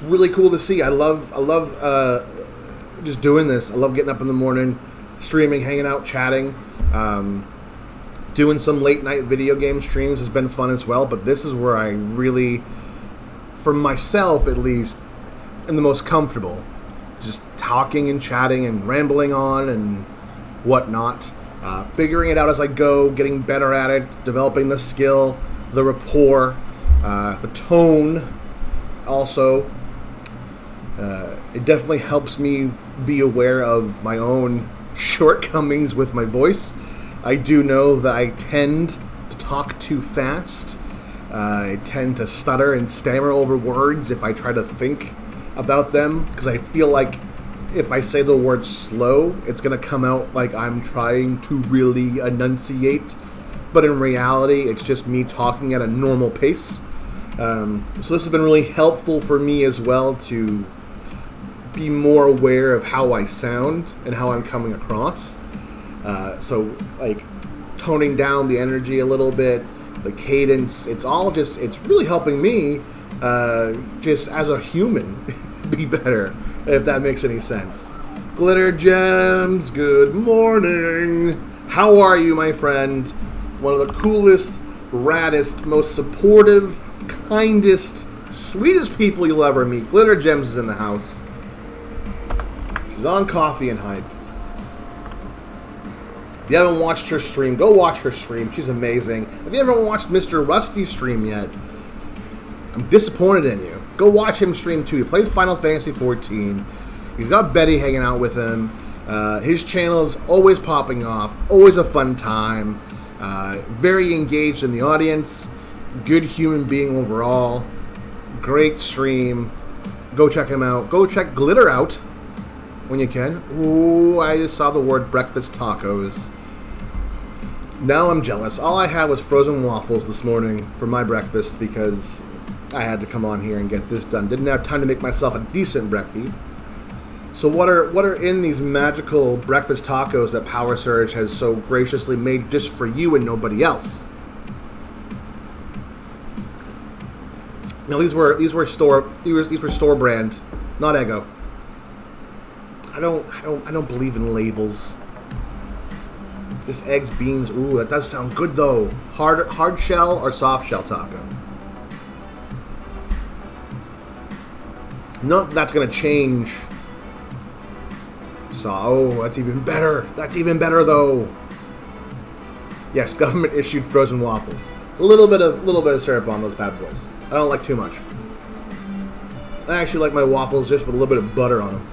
really cool to see. I love just doing this. I love getting up in the morning, streaming, hanging out, chatting. Doing some late night video game streams has been fun as well, but this is where I really, for myself at least, am the most comfortable. Just talking and chatting and rambling on and whatnot. Figuring it out as I go, getting better at it, developing the skill, the rapport, the tone. Also, it definitely helps me be aware of my own shortcomings with my voice. I do know that I tend to talk too fast. I tend to stutter and stammer over words if I try to think about them, because I feel like if I say the word slow, it's going to come out like I'm trying to really enunciate, but in reality, it's just me talking at a normal pace. So this has been really helpful for me as well to be more aware of how I sound and how I'm coming across. So, like, toning down the energy a little bit, the cadence, it's really helping me just as a human be better, if that makes any sense. Glitter Gems, good morning. How are you, my friend? One of the coolest, raddest, most supportive, kindest, sweetest people you'll ever meet. Glitter Gems is in the house. She's on Coffee and Hype. If you haven't watched her stream, go watch her stream. She's amazing. If you haven't watched Mr. Rusty's stream yet, I'm disappointed in you. Go watch him stream too. He plays Final Fantasy XIV. He's got Betty hanging out with him. His channel is always popping off. Always a fun time. Very engaged in the audience. Good human being overall. Great stream. Go check him out. Go check Glitter out when you can. Ooh, I just saw the word breakfast tacos. Now I'm jealous. All I had was frozen waffles this morning for my breakfast because I had to come on here and get this done. Didn't have time to make myself a decent breakfast. So what are in these magical breakfast tacos that Power Surge has so graciously made just for you and nobody else? Now these were store brand, not Eggo. I don't believe in labels. Just eggs, beans. Ooh, that does sound good though. Hard shell or soft shell taco? No, that's gonna change. So, oh, that's even better. That's even better though. Yes, government issued frozen waffles. A little bit of syrup on those bad boys. I don't like too much. I actually like my waffles just with a little bit of butter on them.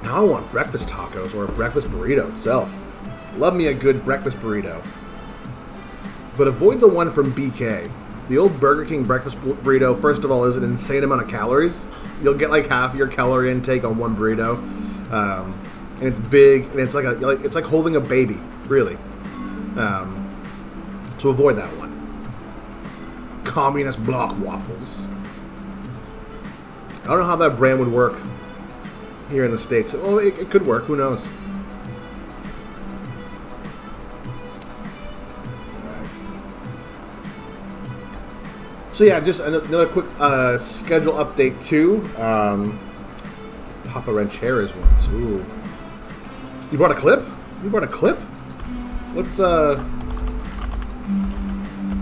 Now I want breakfast tacos or a breakfast burrito itself. Love me a good breakfast burrito. But avoid the one from BK. The old Burger King breakfast burrito, first of all, is an insane amount of calories. You'll get like half your calorie intake on one burrito. And it's big, and it's it's like holding a baby, really. So avoid that one. Communist block waffles. I don't know how that brand would work here in the States. Oh, it could work. Who knows? So yeah, just another quick schedule update too. Papa Rancheras ones. Ooh. You brought a clip? You brought a clip? Let's you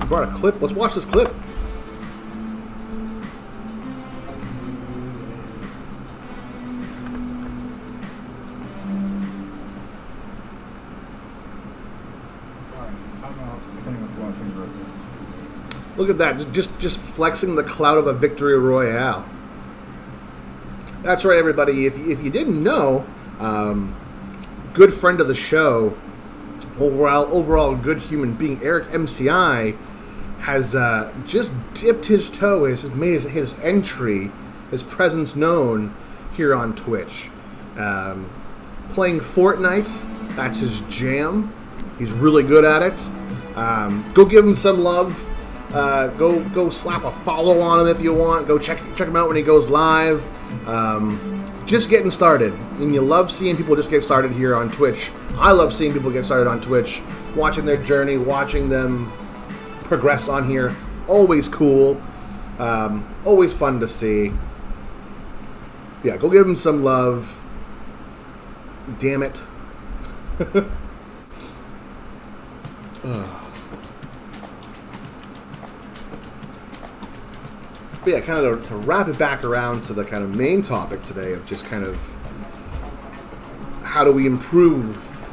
brought a clip. Let's watch this clip. Look at that, just flexing the clout of a victory royale. That's right, everybody. If you didn't know, good friend of the show, overall good human being, Eric MCI, has just dipped his toe, has made his entry, his presence known here on Twitch. Playing Fortnite, that's his jam. He's really good at it. Go give him some love. Go slap a follow on him if you want. Go check him out when he goes live. Just getting started, and you love seeing people just get started here on Twitch. I love seeing people get started on Twitch, watching their journey, watching them progress on here. Always cool. Always fun to see. Yeah, go give him some love. Damn it. But yeah, kind of to wrap it back around to the kind of main topic today of just kind of how do we improve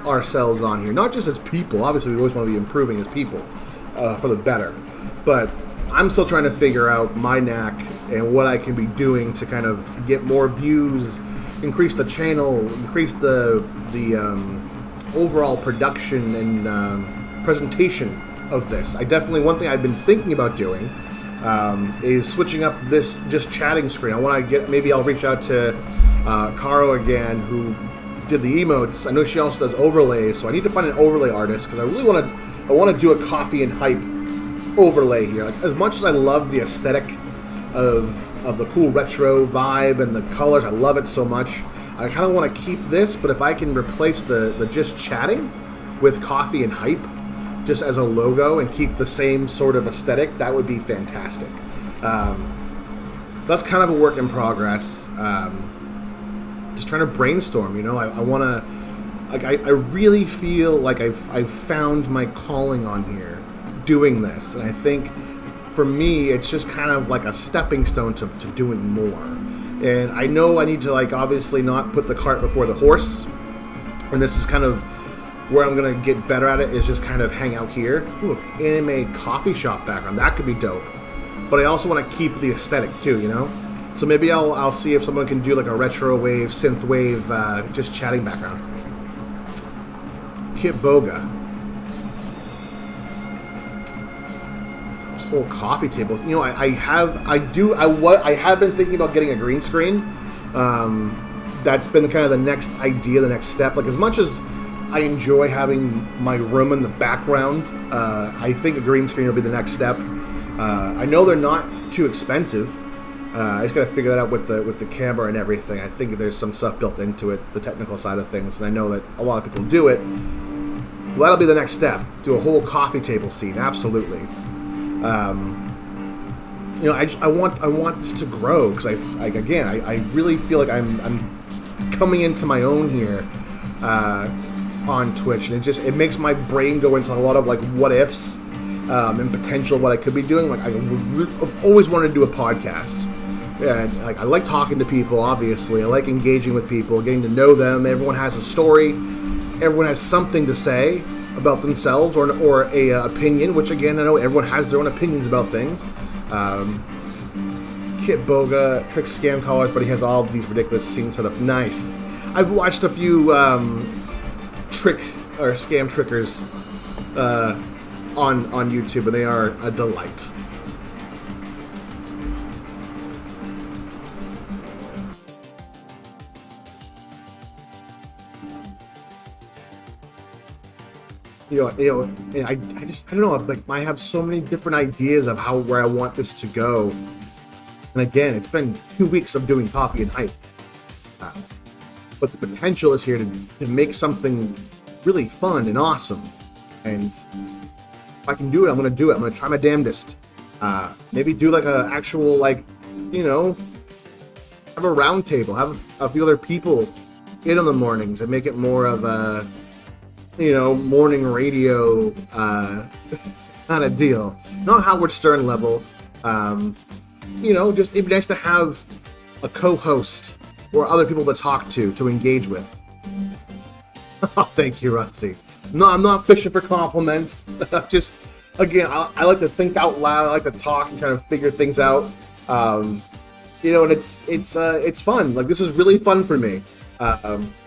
ourselves on here. Not just as people. Obviously, we always want to be improving as people for the better. But I'm still trying to figure out my knack and what I can be doing to kind of get more views, increase the channel, increase the overall production and presentation of this. One thing I've been thinking about doing is switching up this just chatting screen. I want to get, maybe I'll reach out to Caro again, who did the emotes. I know she also does overlays, so I need to find an overlay artist because I really want to do a coffee and hype overlay here. Like, as much as I love the aesthetic of the cool retro vibe and the colors, I love it so much. I kind of want to keep this, but if I can replace the just chatting with coffee and hype just as a logo and keep the same sort of aesthetic, that would be fantastic. That's kind of a work in progress. Just trying to brainstorm, you know. I want to, like, I really feel like I've found my calling on here doing this, and I think for me it's just kind of like a stepping stone to doing more. And I know I need to, like, obviously not put the cart before the horse, and this is kind of where I'm gonna get better at it, is just kind of hang out here. Ooh, anime coffee shop background, that could be dope. But I also want to keep the aesthetic too, you know. So maybe I'll see if someone can do like a retro wave, synth wave, just chatting background. Kit Boga. A whole coffee table. You know, I have been thinking about getting a green screen. That's been kind of the next idea, the next step. Like, as much as I enjoy having my room in the background, I think a green screen will be the next step. I know they're not too expensive. I just got to figure that out with the camera and everything. I think there's some stuff built into it, the technical side of things, and I know that a lot of people do it. Well, that'll be the next step. Do a whole coffee table scene, absolutely. You know, I want this to grow because I really feel like I'm coming into my own here on Twitch, and it makes my brain go into a lot of like what ifs and potential what I could be doing. Like, I've always wanted to do a podcast. And like, I like talking to people, obviously. I like engaging with people, getting to know them. Everyone has a story. Everyone has something to say about themselves or a opinion, which, again, I know everyone has their own opinions about things. Kit Boga, Trick Scam Callers, but he has all these ridiculous scenes set up. Nice. I've watched a few trick or scam trickers on YouTube, and they are a delight. You know, and I don't know. Like, I have so many different ideas of where I want this to go. And again, it's been 2 weeks of doing coffee and hype, but the potential is here to make something really fun and awesome. And if I can do it, I'm going to do it. I'm going to try my damnedest. Maybe do like a actual, like, you know, have a round table, have a few other people in the mornings, and make it more of a, you know, morning radio kind of deal. Not Howard Stern level. You know, just it'd be nice to have a co-host or other people to talk to engage with. Oh, thank you, Rusty. No, I'm not fishing for compliments. Just, again, I like to think out loud. I like to talk and kind of figure things out. You know, and it's fun. Like, this is really fun for me.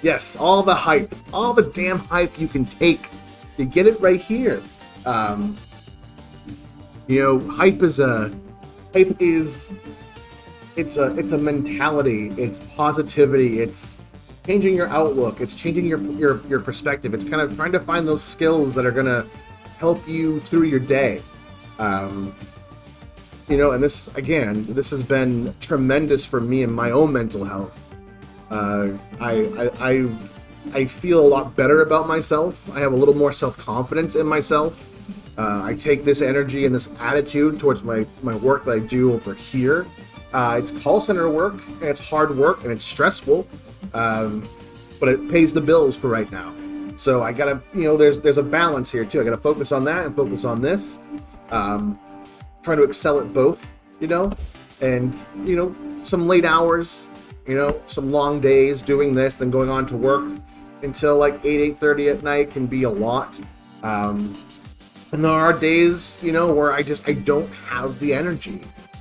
Yes, all the hype, all the damn hype you can take, you get it right here. You know, hype is it's a mentality. It's positivity. It's changing your outlook. It's changing your perspective. It's kind of trying to find those skills that are gonna help you through your day. And this again, this has been tremendous for me and my own mental health. I feel a lot better about myself. I have a little more self-confidence in myself. I take this energy and this attitude towards my work that I do over here. It's call center work, and it's hard work, and it's stressful, but it pays the bills for right now. So I gotta, there's a balance here too. I gotta focus on that and focus on this. Try to excel at both, and some late hours, some long days doing this, then going on to work until like 8:30 at night can be a lot. And there are days, where I don't have the energy.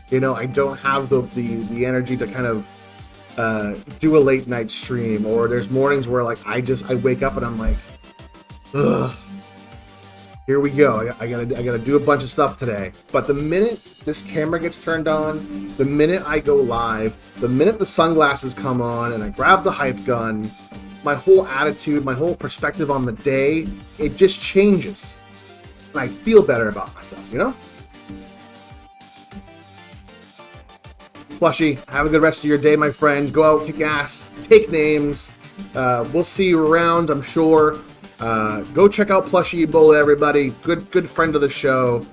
I don't have the energy to kind of do a late night stream, or there's mornings where like I wake up and I'm like, ugh, here we go. I gotta do a bunch of stuff today. But the minute this camera gets turned on, the minute I go live, the minute the sunglasses come on and I grab the hype gun, my whole attitude, my whole perspective on the day, it just changes. And I feel better about myself, Plushy, have a good rest of your day, my friend. Go out, kick ass, take names. We'll see you around, I'm sure. Go check out Plushy Ebola, everybody. Good friend of the show.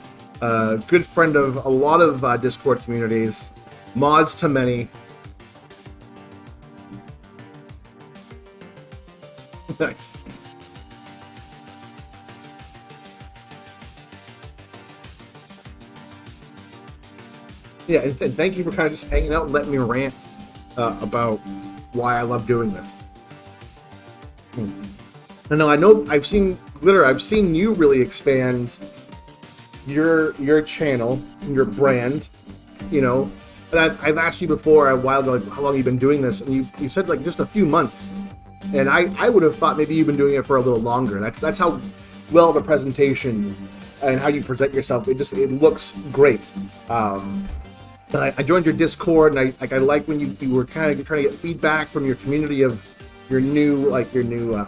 Good friend of a lot of Discord communities. Mods to many. Nice. Yeah, and thank you for kind of just hanging out and letting me rant about why I love doing this. I know I've seen Glitter, I've seen you really expand your channel, your brand, and I've asked you before a while ago, like, how long you've been doing this, and you said like just a few months, and I would have thought maybe you've been doing it for a little longer. That's how well of a presentation and how you present yourself, it looks great. I joined your Discord, and I like when you were kind of trying to get feedback from your community of your new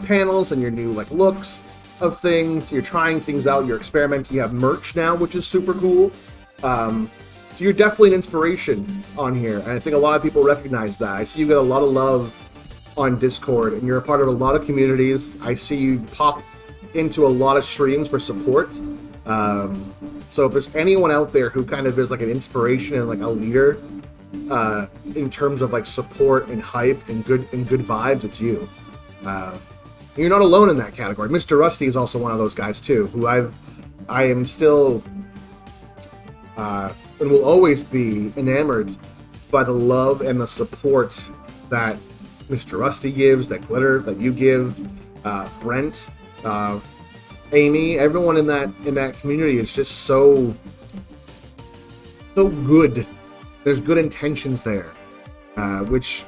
panels and your new looks of things. You're trying things out. You're experimenting. You have merch now, which is super cool. So you're definitely an inspiration on here, and I think a lot of people recognize that. I see you get a lot of love on Discord, and you're a part of a lot of communities. I see you pop into a lot of streams for support. So if there's anyone out there who kind of is like an inspiration and like a leader in terms of like support and hype and good vibes, it's you. You're not alone in that category. Mr. Rusty is also one of those guys too, who I am still and will always be enamored by the love and the support that Mr. Rusty gives, that Glitter, that you give, Brent, Amy, everyone in that community is just so good. There's good intentions there, which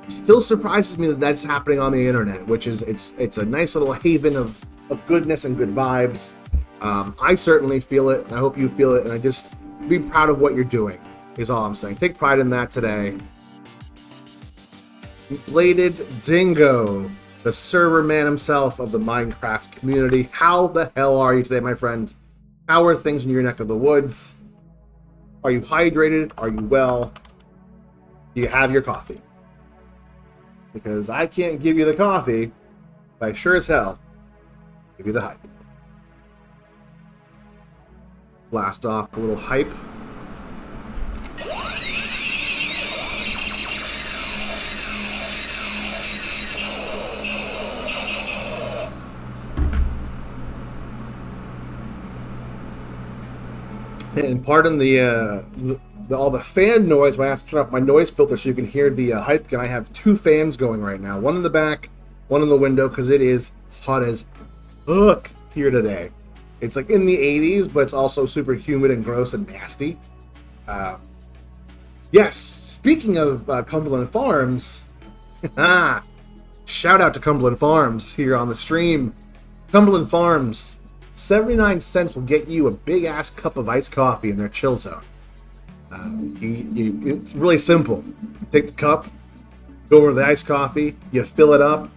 still surprises me that that's happening on the internet. Which is it's a nice little haven of goodness and good vibes. I certainly feel it. I hope you feel it, and I just be proud of what you're doing. Is all I'm saying. Take pride in that today. Bladed Dingo, the server man himself of the Minecraft community. How the hell are you today, my friend? How are things in your neck of the woods? Are you hydrated? Are you well? Do you have your coffee? Because I can't give you the coffee, but I sure as hell give you the hype. Blast off a little hype. And pardon all the fan noise when I have to turn off my noise filter so you can hear the hype gun. I have two fans going right now. One in the back, one in the window, because it is hot as fuck here today. It's like in the 80s, but it's also super humid and gross and nasty. Yes, speaking of Cumberland Farms, shout out to Cumberland Farms here on the stream. Cumberland Farms, 79 cents will get you a big ass cup of iced coffee in their chill zone. It's really simple. You take the cup, go over to the iced coffee, you fill it up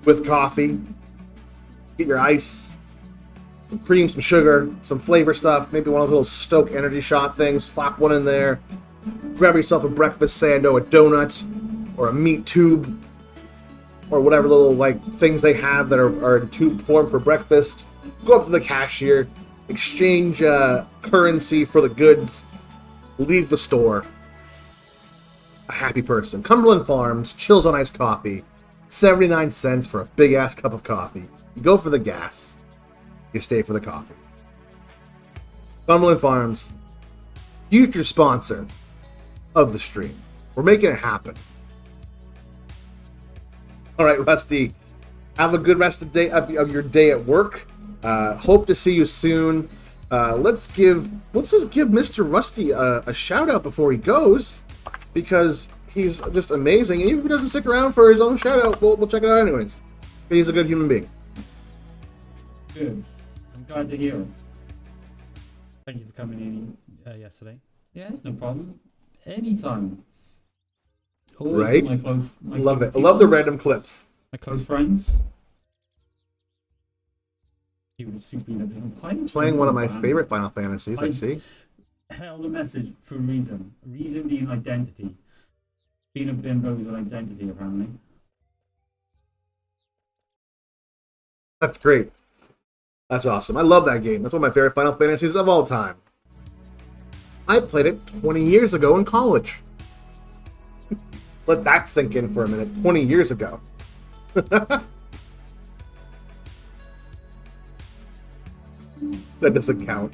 with coffee, get your ice, some cream, some sugar, some flavor stuff, maybe one of those little Stoke energy shot things, flop one in there, grab yourself a breakfast sando, a donut, or a meat tube, or whatever little like things they have that are in tube form for breakfast. Go up to the cashier, exchange currency for the goods, leave the store. A happy person. Cumberland Farms, Chills on Ice Coffee, 79 cents for a big ass cup of coffee. You go for the gas, you stay for the coffee. Cumberland Farms, future sponsor of the stream. We're making it happen. All right, Rusty, have a good rest of your day at work. Hope to see you soon. Let's just give Mr. Rusty a shout out before he goes, because he's just amazing. And even if he doesn't stick around for his own shout out, we'll check it out anyways. He's a good human being. Good. I'm glad to hear it. Thank you for coming in yesterday. Yeah, no problem. Anytime. Always Right? Love it. I love the random clips. My close friends. He was super Playing one of my favorite Final Fantasies, I see. Held a message for reason. Reason being identity. Being a bimbo is an identity, apparently. That's great. That's awesome. I love that game. That's one of my favorite Final Fantasies of all time. I played it 20 years ago in college. Let that sink in for a minute. 20 years ago. That doesn't count.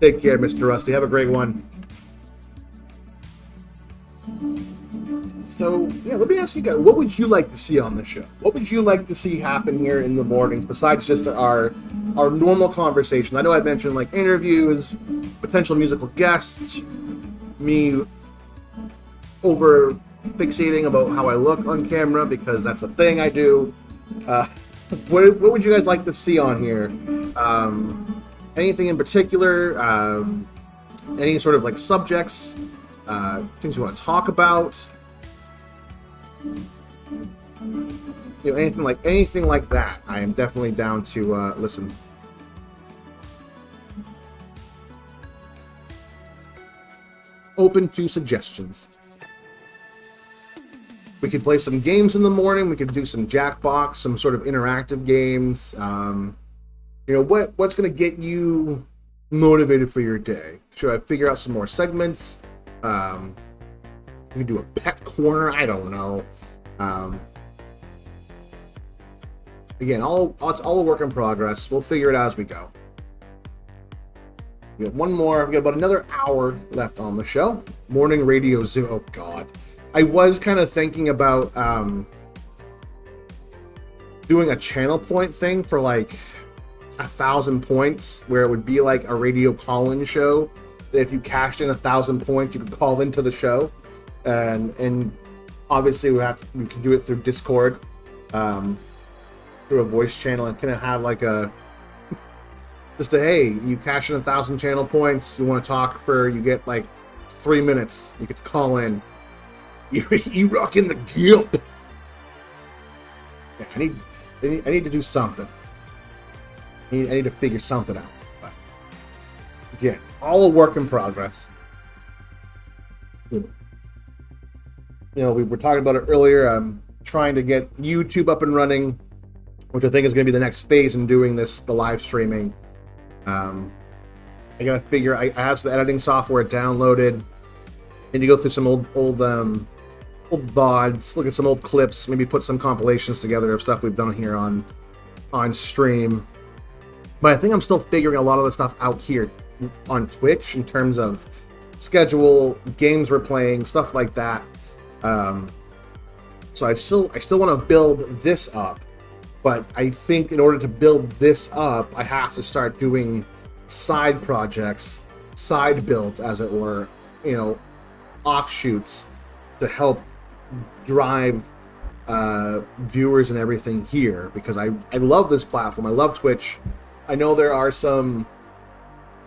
Take care, Mr. Rusty. Have a great one. So, yeah, let me ask you guys, what would you like to see on the show? What would you like to see happen here in the mornings besides just our normal conversation? I know I mentioned like interviews, potential musical guests, me over fixating about how I look on camera because that's a thing I do. What would you guys like to see on here? Anything in particular? Any sort of like subjects? Things you want to talk about? You know, anything like that. I am definitely down to listen. Open to suggestions. We could play some games in the morning. We could do some Jackbox, some sort of interactive games. You know, what's going to get you motivated for your day? Should I figure out some more segments? We could do a pet corner. I don't know. Again, all a work in progress. We'll figure it out as we go. We have one more. We got about another hour left on the show. Morning Radio Zoo. Oh God, I was kind of thinking about doing a channel point thing for like 1,000 points, where it would be like a radio call-in show. If you cashed in 1,000 points, you could call into the show, and obviously we can do it through Discord, through a voice channel, and kind of have like a hey, you cash in 1,000 channel points, you want to talk you get like 3 minutes, you get to call in. You rock in the gimp. Yeah, I need to do something. I need to figure something out. But again, all a work in progress. You know, we were talking about it earlier. I'm trying to get YouTube up and running, which I think is going to be the next phase in doing the live streaming. I gotta figure. I have some editing software downloaded, and you go through some old VODs, look at some old clips, maybe put some compilations together of stuff we've done here on stream. But I think I'm still figuring a lot of the stuff out here on Twitch in terms of schedule, games we're playing, stuff like that. So I still want to build this up, but I think in order to build this up, I have to start doing side projects, side builds, as it were, you know, offshoots to help drive viewers and everything here, because I love this platform. I love Twitch. I know there are some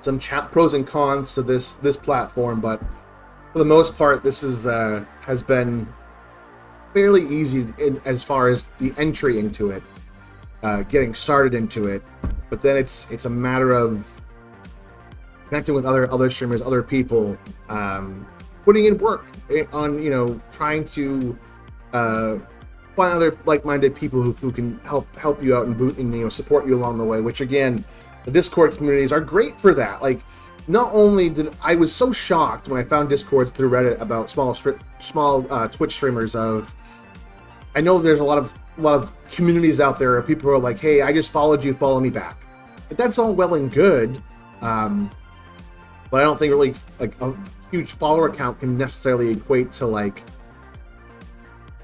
pros and cons to this platform, but for the most part, this is has been fairly easy as far as the entry into it, getting started into it. But then it's a matter of connecting with other streamers, other people, putting in work on trying to find other like-minded people who can help you out and support you along the way. Which again, the Discord communities are great for that. Like, not only did I was so shocked when I found Discords through Reddit about small Twitch streamers. I know there's a lot of communities out there. People who are like, hey, I just followed you, follow me back. But that's all well and good. But I don't think really like a huge follower count can necessarily equate to like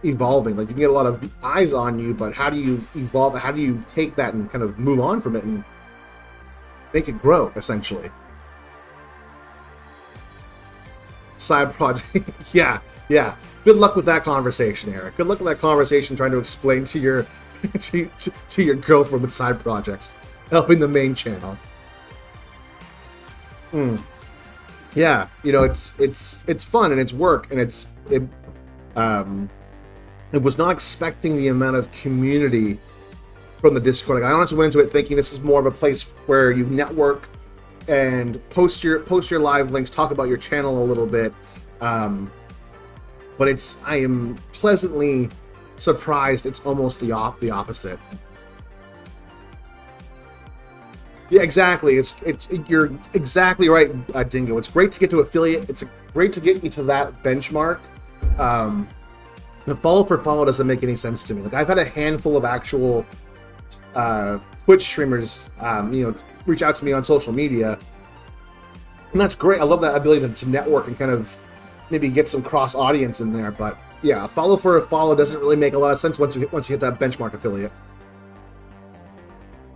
evolving. Like, you can get a lot of eyes on you, but how do you evolve? How do you take that and kind of move on from it and make it grow, essentially? Side project. yeah. Good luck with that conversation, Eric. Good luck with that conversation trying to explain to your to your girlfriend with side projects, helping the main channel. Yeah, it's fun and it's work and it was not expecting the amount of community from the Discord. Like, I honestly went into it thinking this is more of a place where you network and post your live links, talk about your channel a little bit. But I am pleasantly surprised it's almost the opposite. Yeah, exactly. You're exactly right, Dingo. It's great to get to affiliate. It's great to get you to that benchmark. The follow for follow doesn't make any sense to me. Like, I've had a handful of actual Twitch streamers, reach out to me on social media, and that's great. I love that ability to network and kind of maybe get some cross audience in there. But yeah, a follow for a follow doesn't really make a lot of sense once you hit that benchmark affiliate.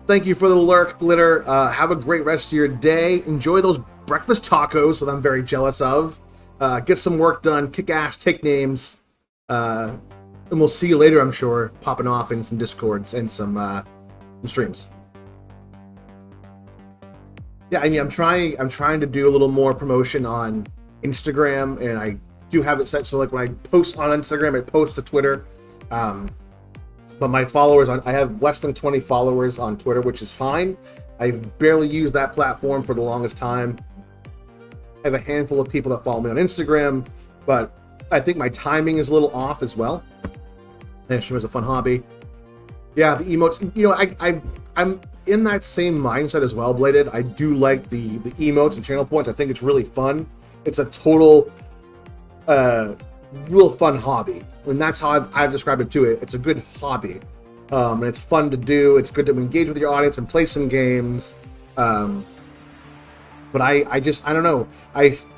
Thank you for the lurk, Glitter. Have a great rest of your day. Enjoy those breakfast tacos that I'm very jealous of. Get some work done. Kick ass. Take names. And we'll see you later, I'm sure, popping off in some Discords and some streams. Yeah, I mean, I'm trying to do a little more promotion on Instagram, and I do have it set so like when I post on Instagram, I post to Twitter. But my followers I have less than 20 followers on Twitter, which is fine. I've barely used that platform for the longest time. I have a handful of people that follow me on Instagram, but I think my timing is a little off as well. And she was a fun hobby. Yeah, the emotes. I'm in that same mindset as well, Bladed. I do like the emotes and channel points. I think it's really fun. It's a total, real fun hobby. And that's how I've described it to it. It's a good hobby. And it's fun to do. It's good to engage with your audience and play some games. But I don't know.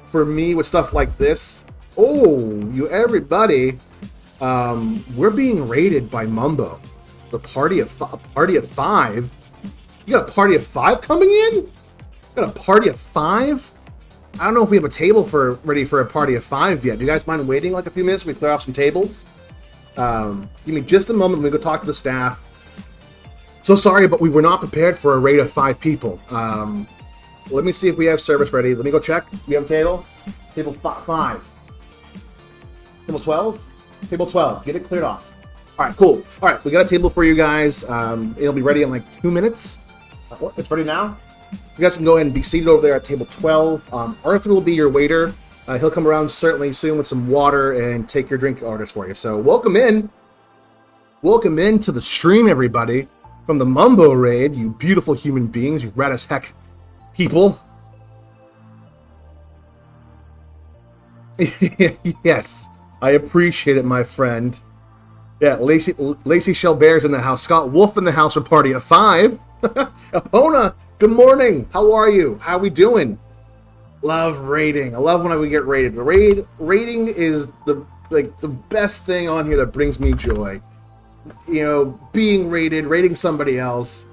For me, with stuff like this, everybody, we're being raided by Mumbo. The party of five. You got a party of five coming in? You got a party of five? I don't know if we have a table ready for a party of five yet. Do you guys mind waiting like a few minutes? We clear off some tables. Give me just a moment. Let me go talk to the staff. So sorry, but we were not prepared for a raid of 5 people. Let me see if we have service ready. Let me go check. We have a table. Table 5. Table 12. Table 12. Get it cleared off. All right, cool. All right, we got a table for you guys. It'll be ready in like 2 minutes. It's ready now. You guys can go ahead and be seated over there at table 12. Arthur will be your waiter. He'll come around certainly soon with some water and take your drink orders for you. So welcome in. Welcome in to the stream, everybody. From the Mumbo raid, you beautiful human beings, you rad as heck people. Yes, I appreciate it, my friend. Yeah, Lacey Shelbear's in the house. Scott Wolf in the house for party of 5. Epona, good morning. How are you? How we doing? Love raiding. I love when we get raided. The raiding is the best thing on here that brings me joy. Being raided, raiding somebody else,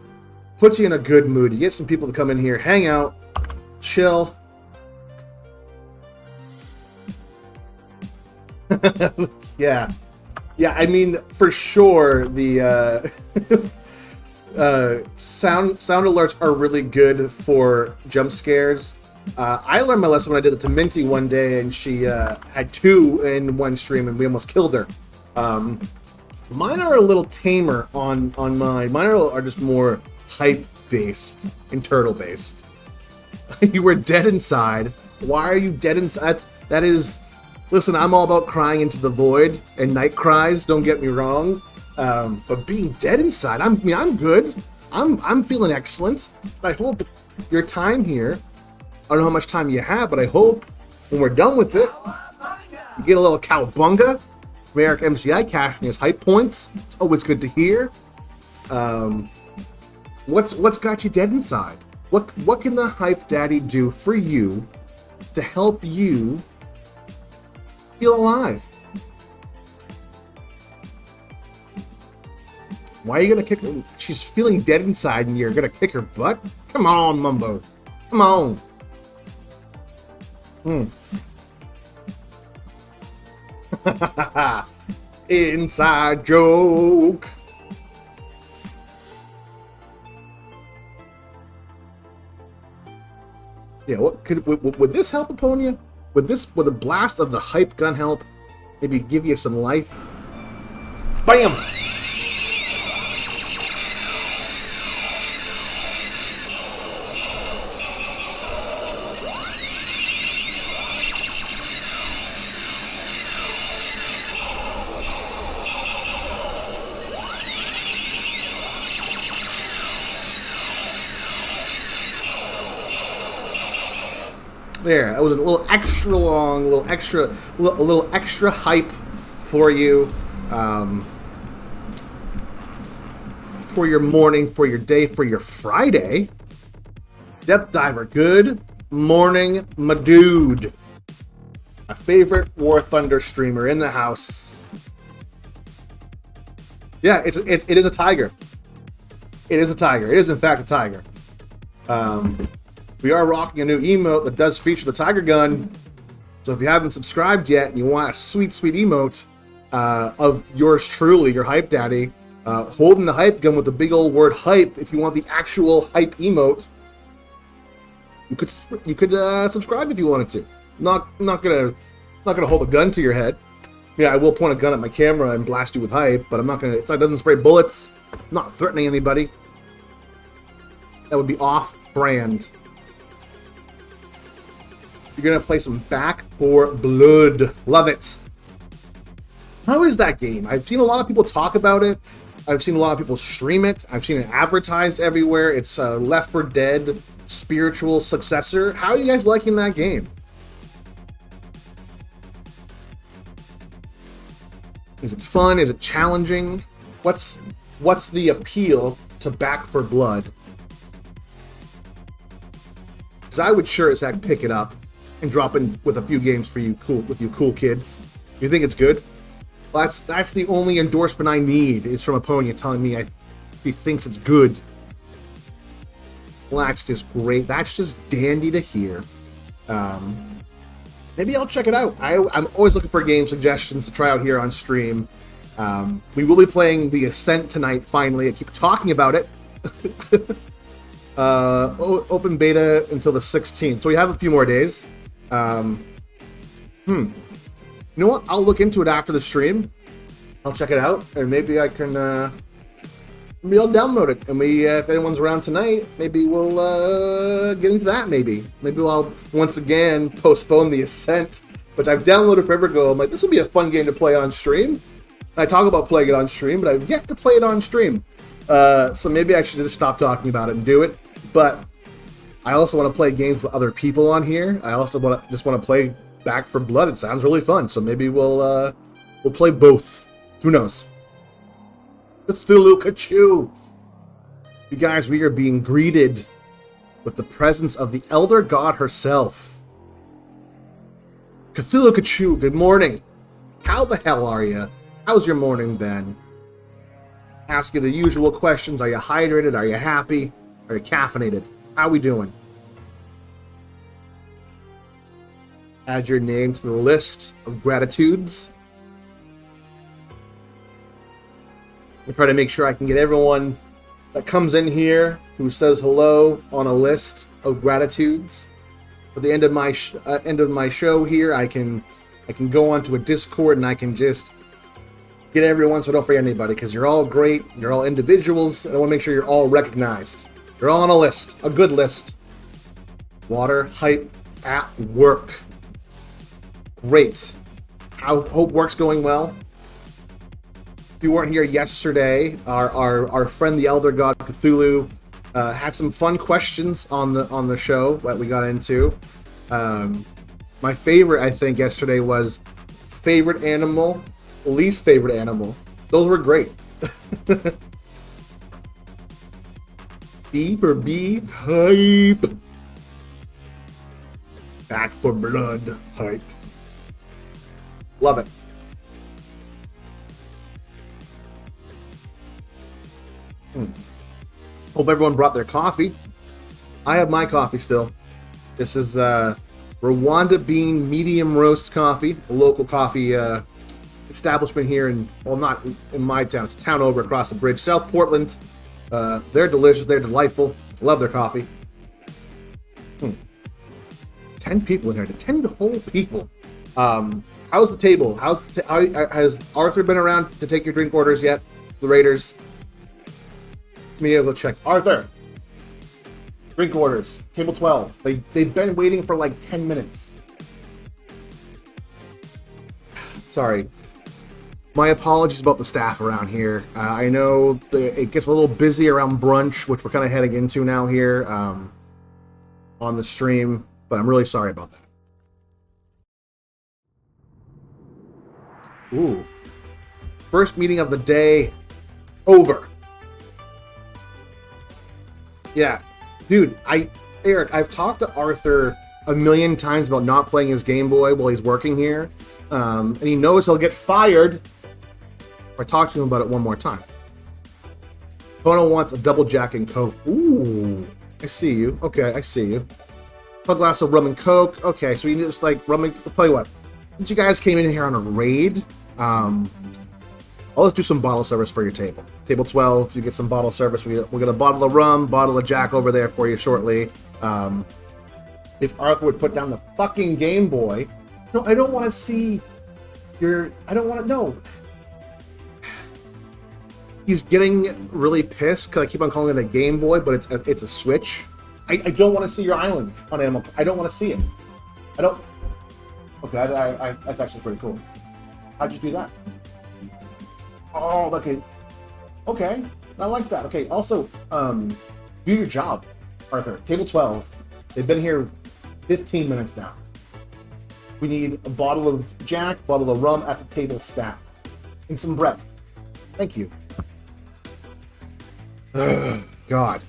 puts you in a good mood. You get some people to come in here, hang out, chill. Yeah. I mean, for sure, the sound alerts are really good for jump scares. I learned my lesson when I did it to Minty one day, and she had 2 in one stream, and we almost killed her. Mine are a little tamer on mine. Mine are just more hype based and turtle based. You were dead inside. Why are you dead inside? That is. Listen, I'm all about crying into the void and night cries. Don't get me wrong, but being dead inside, I'm good. I'm feeling excellent. But I hope your time here. I don't know how much time you have, but I hope when we're done with it, you get a little cowabunga from Eric MCI cashing his hype points. It's always good to hear. What's got you dead inside? What can the hype daddy do for you to help you feel alive? Why are you gonna kick her? She's feeling dead inside and you're gonna kick her butt? Come on, Mumbo. Come on. Inside joke. Yeah, would this help, Aponia? Would a blast of the hype gun help? Maybe give you some life? Bam! There, that was a little extra long, a little extra hype for you, for your morning, for your day, for your Friday. Depth Diver, good morning, my dude. My favorite War Thunder streamer in the house. Yeah, it is a tiger. It is a tiger. It is in fact a tiger. We are rocking a new emote that does feature the tiger gun. So if you haven't subscribed yet and you want a sweet, sweet emote of yours truly, your hype daddy, holding the hype gun with the big old word hype, if you want the actual hype emote, you could subscribe if you wanted to. Not gonna hold a gun to your head. Yeah, I will point a gun at my camera and blast you with hype, but I'm not gonna. It doesn't spray bullets. I'm not threatening anybody. That would be off-brand. You're gonna play some Back 4 Blood. Love it. How is that game? I've seen a lot of people talk about it. I've seen a lot of people stream it. I've seen it advertised everywhere. It's a Left 4 Dead spiritual successor. How are you guys liking that game? Is it fun? Is it challenging? What's the appeal to Back 4 Blood? Because I would sure as heck pick it up and drop in with a few games for you cool kids. You think it's good? Well, that's the only endorsement I need is from Aponia telling me he thinks it's good. Well, that's just great. That's just dandy to hear. Maybe I'll check it out. I'm always looking for game suggestions to try out here on stream. We will be playing The Ascent tonight, finally. I keep talking about it. Open beta until the 16th, so we have a few more days. You know what? I'll look into it after the stream. I'll check it out, and maybe I can. Maybe I'll download it, and if anyone's around tonight, maybe we'll get into that. Maybe I'll once again postpone The Ascent, which I've downloaded forever ago. I'm like, this will be a fun game to play on stream. And I talk about playing it on stream, but I've yet to play it on stream. So maybe I should just stop talking about it and do it. But I also want to play games with other people on here. I also want to play Back 4 Blood. It sounds really fun, so maybe we'll play both. Who knows? Cthulhu Kachu. You guys, we are being greeted with the presence of the Elder God herself. Cthulhu Kachu, good morning. How the hell are you? How's your morning been? Ask you the usual questions. Are you hydrated? Are you happy? Are you caffeinated? How we doing? Add your name to the list of gratitudes. I try to make sure I can get everyone that comes in here who says hello on a list of gratitudes. At the end of my show here, I can go onto a Discord and I can just get everyone so I don't forget anybody, because you're all great, you're all individuals, and I want to make sure you're all recognized. You're all on a list, a good list. Water Hype at work. Great. Hope work's going well. If you weren't here yesterday, our friend the Elder God Cthulhu had some fun questions on the show that we got into. My favorite, I think, yesterday was favorite animal, least favorite animal. Those were great. B for B, hype. Back for blood, hype. Love it. Hope everyone brought their coffee. I have my coffee still. This is Rwanda Bean Medium Roast Coffee, a local coffee establishment here in, well, not in my town, it's a town over across the bridge, South Portland. They're delicious, they're delightful. Love their coffee. 10 people in here, 10 whole people. How's the table? Has Arthur been around to take your drink orders yet? The Raiders? Let me go check. Arthur! Drink orders. Table 12. They've been waiting for like 10 minutes. Sorry. My apologies about the staff around here. I know it gets a little busy around brunch, which we're kind of heading into now here on the stream, but I'm really sorry about that. Ooh. First meeting of the day over. Yeah. Dude, Eric, I've talked to Arthur a million times about not playing his Game Boy while he's working here. And he knows he'll get fired if I talk to him about it one more time. Kono wants a double Jack and Coke. Ooh. I see you. Okay, I see you. A glass of rum and Coke. Okay, so you just like rum and... I'll tell you what. Since you guys came in here on a raid, I'll just do some bottle service for your table. Table 12, you get some bottle service. We'll get a bottle of rum, bottle of Jack over there for you shortly. If Arthur would put down the fucking Game Boy... No, I don't want to see your... I don't want to... No. He's getting really pissed because I keep on calling it a Game Boy, but it's a Switch. I don't want to see your island on Animal... I don't want to see it. I don't... Okay, that's actually pretty cool. How'd you do that? Oh, okay. Okay, I like that. Okay, also, do your job, Arthur. Table 12. They've been here 15 minutes now. We need a bottle of Jack, bottle of rum at the table staff, and some bread. Thank you. Ugh, God.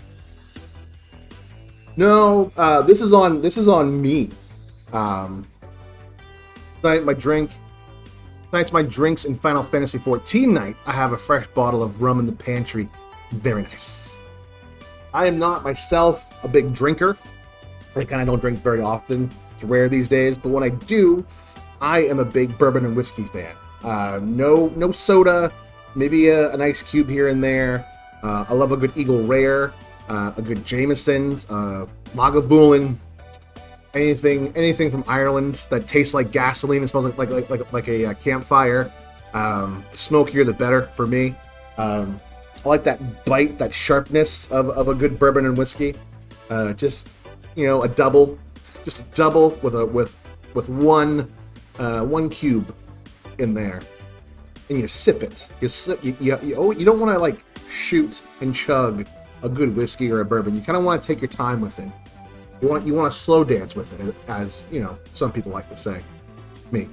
No, this is on me. Tonight tonight's my drinks in Final Fantasy XIV night. I have a fresh bottle of rum in the pantry. Very nice. I am not myself a big drinker. I kind of don't drink very often. It's rare these days, but when I do, I am a big bourbon and whiskey fan. No soda, maybe an ice cube here and there. I love a good Eagle Rare, a good Jameson's, Lagavulin, anything from Ireland that tastes like gasoline and smells like a campfire. Smokier the better for me. I like that bite, that sharpness of a good bourbon and whiskey. Just a double with one cube in there, and you sip it. You don't want to like shoot and chug a good whiskey or a bourbon. You kind of want to take your time with it. You want to slow dance with it, as some people like to say. Me.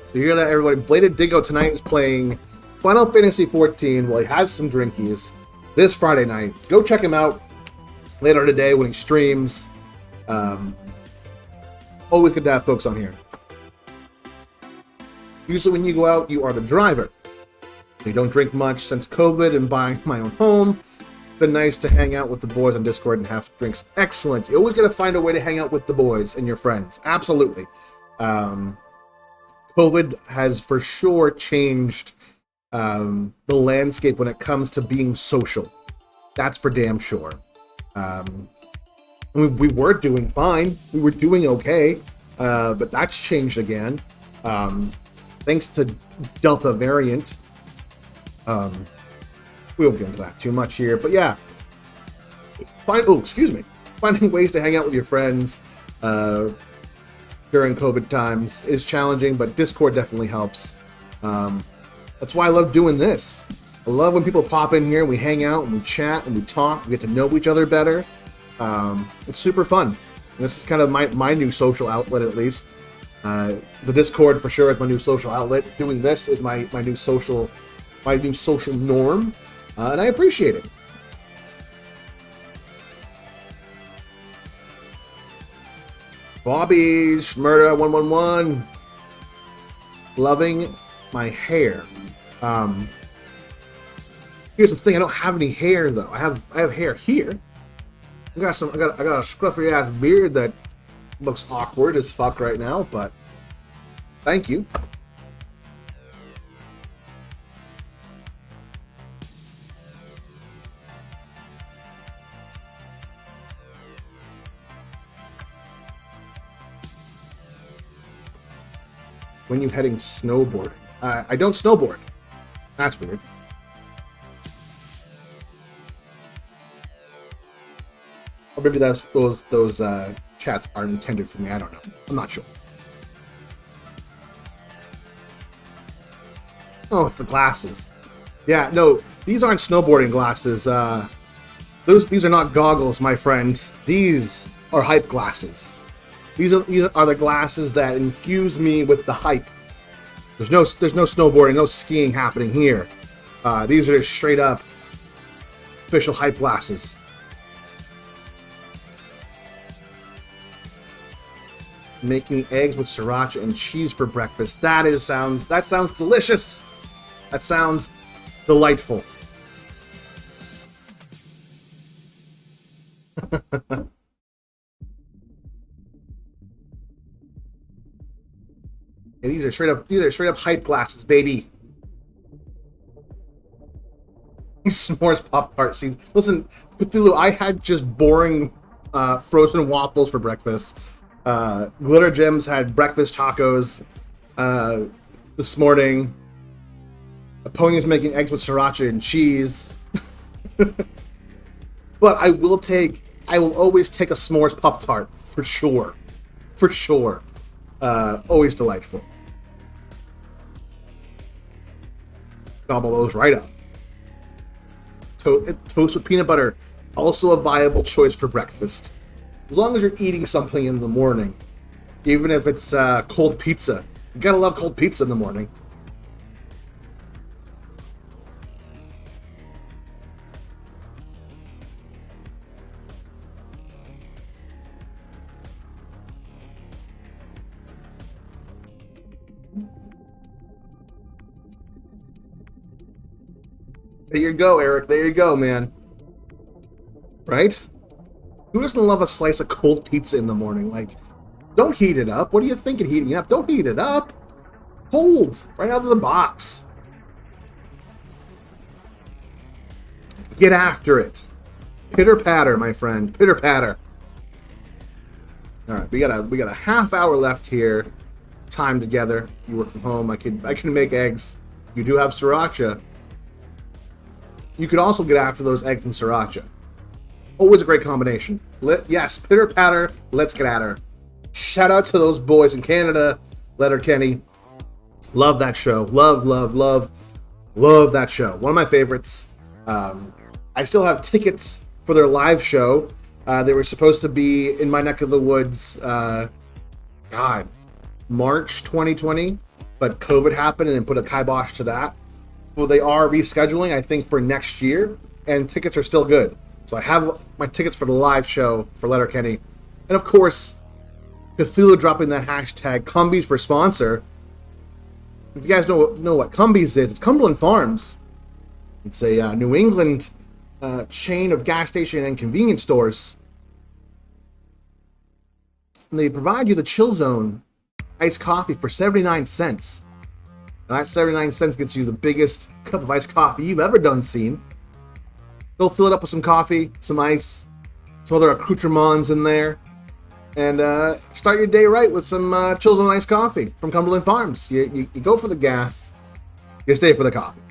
So you hear that, everybody? Bladed Dingo tonight is playing Final Fantasy XIV while he has some drinkies this Friday night. Go check him out later today when he streams. Always good to have folks on here. Usually when you go out, you are the driver. You don't drink much since COVID and buying my own home. Been nice to hang out with the boys on Discord and have drinks. Excellent. You always got to find a way to hang out with the boys and your friends. Absolutely. COVID has for sure changed the landscape when it comes to being social. That's for damn sure. We were doing fine. We were doing okay. But that's changed again. thanks to Delta variant. We won't get into that too much here, but yeah. Finding ways to hang out with your friends during COVID times is challenging, but Discord definitely helps. That's why I love doing this. I love when people pop in here and we hang out and we chat and we talk, we get to know each other better. It's super fun. And this is kind of my new social outlet, at least. The Discord for sure is my new social outlet. Doing this is my new social norm, and I appreciate it. Bobby Schmurda 111, loving my hair. Here's the thing: I don't have any hair though. I have hair here. I got a scruffy ass beard that looks awkward as fuck right now, but thank you. When you heading snowboarding? I don't snowboard. That's weird. Or maybe those chats aren't intended for me. I don't know. I'm not sure. Oh, it's the glasses. Yeah, no, these aren't snowboarding glasses. These are not goggles, my friend. These are hype glasses. These are the glasses that infuse me with the hype. There's no snowboarding, no skiing happening here. These are just straight up official hype glasses. Making eggs with sriracha and cheese for breakfast. That sounds delicious. That sounds delightful. And these are straight up hype glasses, baby. S'mores Pop-Tart seeds. Listen, Cthulhu, I had just boring frozen waffles for breakfast. Glitter Gems had breakfast tacos this morning. Pony's making eggs with sriracha and cheese. But I will always take a s'mores Pop-Tart for sure. For sure. Always delightful. Gobble those right up. Toast with peanut butter, also a viable choice for breakfast. As long as you're eating something in the morning, even if it's cold pizza. You gotta love cold pizza in the morning. There you go, Eric. There you go, man. Right? Who doesn't love a slice of cold pizza in the morning? Like, don't heat it up. What are you thinking heating it up? Don't heat it up. Cold. Right out of the box. Get after it. Pitter patter, my friend. Pitter patter. Alright, we got a half hour left here. Time together. You work from home. I can make eggs. You do have sriracha. You could also get after those eggs and sriracha. Always a great combination. Yes, pitter patter, let's get at her. Shout out to those boys in Canada, Letterkenny. Love that show. Love that show. One of my favorites. I still have tickets for their live show. They were supposed to be in my neck of the woods, March 2020, but COVID happened and put a kibosh to that. Well, they are rescheduling, I think, for next year, and tickets are still good. So I have my tickets for the live show for Letterkenny. And of course, Cthulhu dropping that hashtag Cumbies for sponsor. If you guys know what Cumbies is, it's Cumberland Farms. It's a New England chain of gas station and convenience stores. And they provide you the Chill Zone iced coffee for 79 cents. Now that 79 cents gets you the biggest cup of iced coffee you've ever seen. They'll fill it up with some coffee, some ice, some other accoutrements in there. and start your day right with some Chills and Ice coffee from Cumberland Farms. You go for the gas, you stay for the coffee.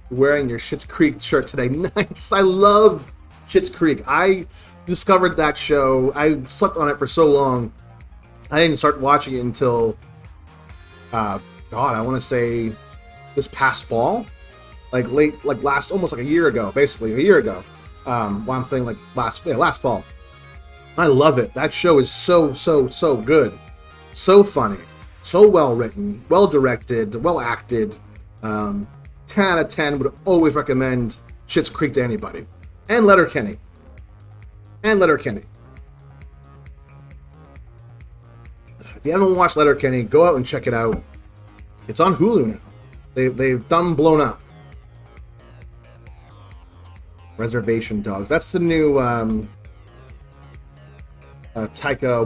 You're wearing your Schitt's Creek shirt today. Nice. I love Schitt's Creek. I discovered that show. I slept on it for so long. I didn't start watching it until, I want to say this past fall, almost like a year ago, basically a year ago. One thing like last fall. I love it. That show is so good, so funny, so well written, well directed, well acted. 10 out of 10. Would always recommend Schitt's Creek to anybody, and Letterkenny. If you haven't watched Letterkenny, go out and check it out. It's on Hulu now. They've done blown up. Reservation Dogs. That's the new Taika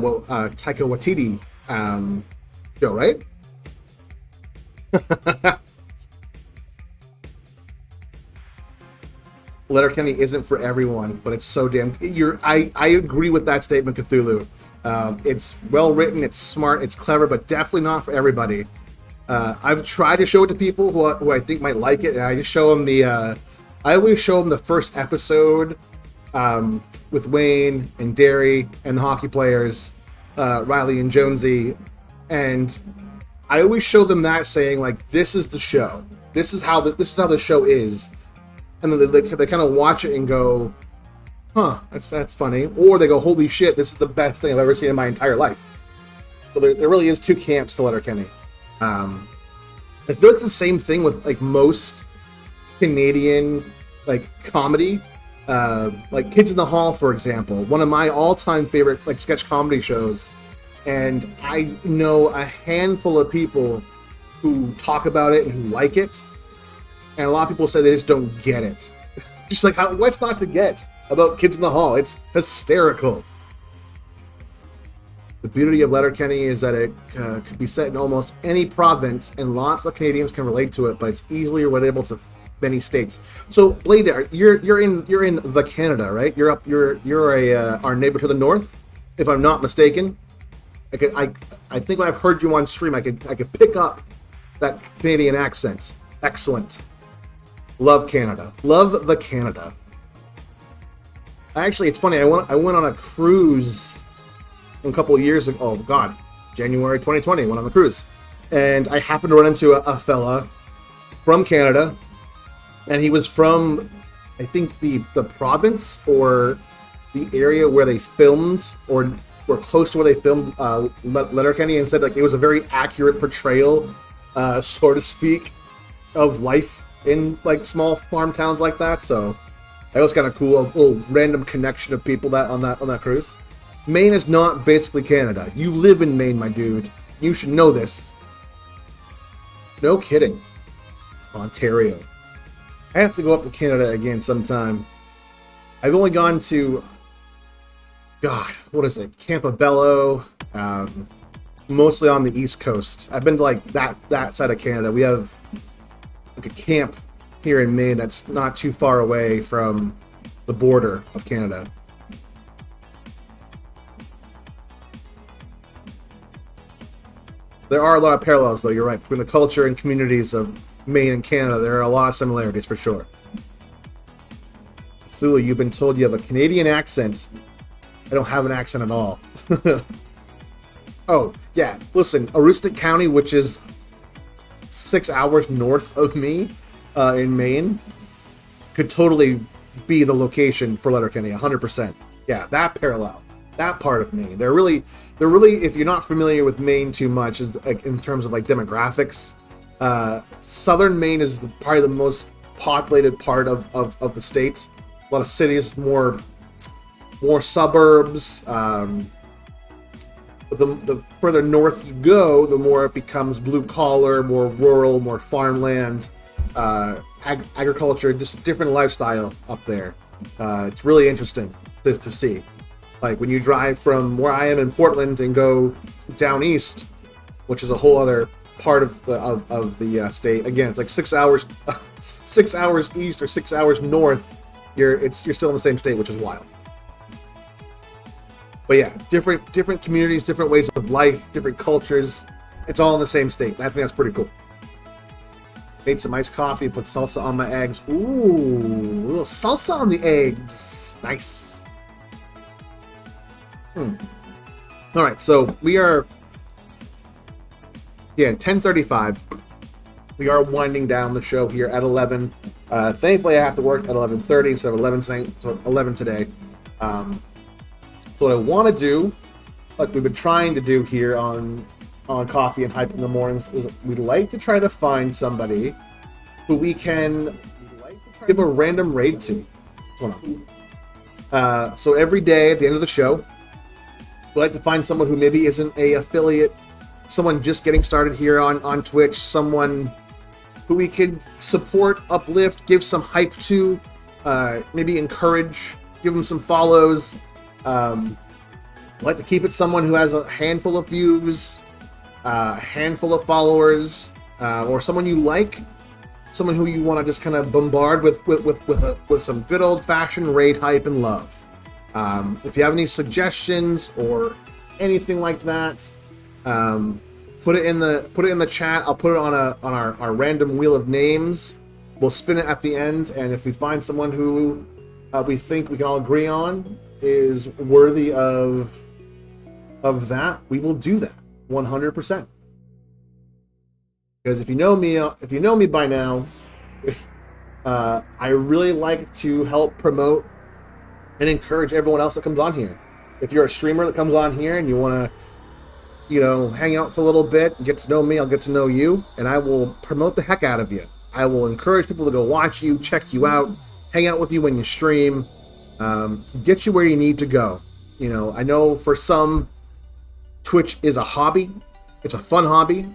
Waititi show, right? Letterkenny isn't for everyone, but it's so damn. I agree with that statement, Cthulhu. It's well written, it's smart, it's clever, but definitely not for everybody. I've tried to show it to people who I think might like it, and I just show them I always show them the first episode with Wayne and Derry and the hockey players, Riley and Jonesy, and I always show them that, saying like, "This is the show. This is how the show is," and then they kind of watch it and go, "Huh, that's funny," or they go, "Holy shit, this is the best thing I've ever seen in my entire life." So there really is two camps to Letterkenny. I feel it's the same thing with like most Canadian like comedy, like Kids in the Hall, for example, one of my all-time favorite like sketch comedy shows, and I know a handful of people who talk about it and who like it, and a lot of people say they just don't get it. Just like, what's not to get about Kids in the Hall? It's hysterical. The beauty of Letterkenny is that it could be set in almost any province, and lots of Canadians can relate to it, but it's easily relatable to many states. So, Blade, you're in the Canada, right? You're our neighbor to the north, if I'm not mistaken. I think when I've heard you on stream, I could pick up that Canadian accent. Excellent. Love Canada. Love the Canada. Actually, it's funny. I went on a cruise a couple of years ago. Oh God, January 2020. Went on the cruise, and I happened to run into a fella from Canada, and he was from, I think the province or the area where they filmed, or were close to where they filmed Letterkenny, and said like it was a very accurate portrayal, so to speak, of life in like small farm towns like that. So that was kind of cool. A little random connection of people that on that cruise. Maine is not basically Canada. You live in Maine, my dude. You should know this. No kidding. Ontario. I have to go up to Canada again sometime. I've only gone to, God, what is it? Campobello. Mostly on the East Coast. I've been to like that side of Canada. We have like a camp here in Maine that's not too far away from the border of Canada. There are a lot of parallels, though, you're right, between the culture and communities of Maine and Canada. There are a lot of similarities, for sure. Thule, you've been told you have a Canadian accent. I don't have an accent at all. Oh, yeah, listen, Aroostook County, which is 6 hours north of me in Maine, could totally be the location for Letterkenny, 100%. Yeah, that parallel. That part of Maine. They're really, if you're not familiar with Maine too much, is like, in terms of like demographics, southern Maine is probably the most populated part of the state. A lot of cities, more suburbs. But the further north you go, the more it becomes blue collar, more rural, more farmland, agriculture, just a different lifestyle up there. It's really interesting to see. Like when you drive from where I am in Portland and go down east, which is a whole other part of the state. Again, it's like 6 hours, 6 hours east or 6 hours north. You're still in the same state, which is wild. But yeah, different communities, different ways of life, different cultures. It's all in the same state. I think that's pretty cool. Made some iced coffee, put salsa on my eggs. Ooh, a little salsa on the eggs. Nice. All right, so we are 10:35. We are winding down the show here at 11. Thankfully, I have to work at 11:30 instead of 11 tonight, so 11 today. So what I want to do, like we've been trying to do here on Coffee and Hype in the mornings, is we'd like to try to find somebody who we can give a random raid to. So every day at the end of the show, we'd like to find someone who maybe isn't a affiliate, someone just getting started here on Twitch, someone who we could support, uplift, give some hype to, maybe encourage, give them some follows. I'd like to keep it someone who has a handful of views, a handful of followers, or someone you like, someone who you want to just kind of bombard with some good old-fashioned raid hype and love. If you have any suggestions or anything like that, put it in the chat. I'll put it on our random wheel of names. We'll spin it at the end, and if we find someone who we think we can all agree on is worthy of that, we will do that 100%. Because if you know me by now, I really like to help promote and encourage everyone else that comes on here. If you're a streamer that comes on here and you want to, hang out for a little bit, get to know me, I'll get to know you, and I will promote the heck out of you. I will encourage people to go watch you, check you out, hang out with you when you stream, get you where you need to go. I know for some, Twitch is a hobby. It's a fun hobby,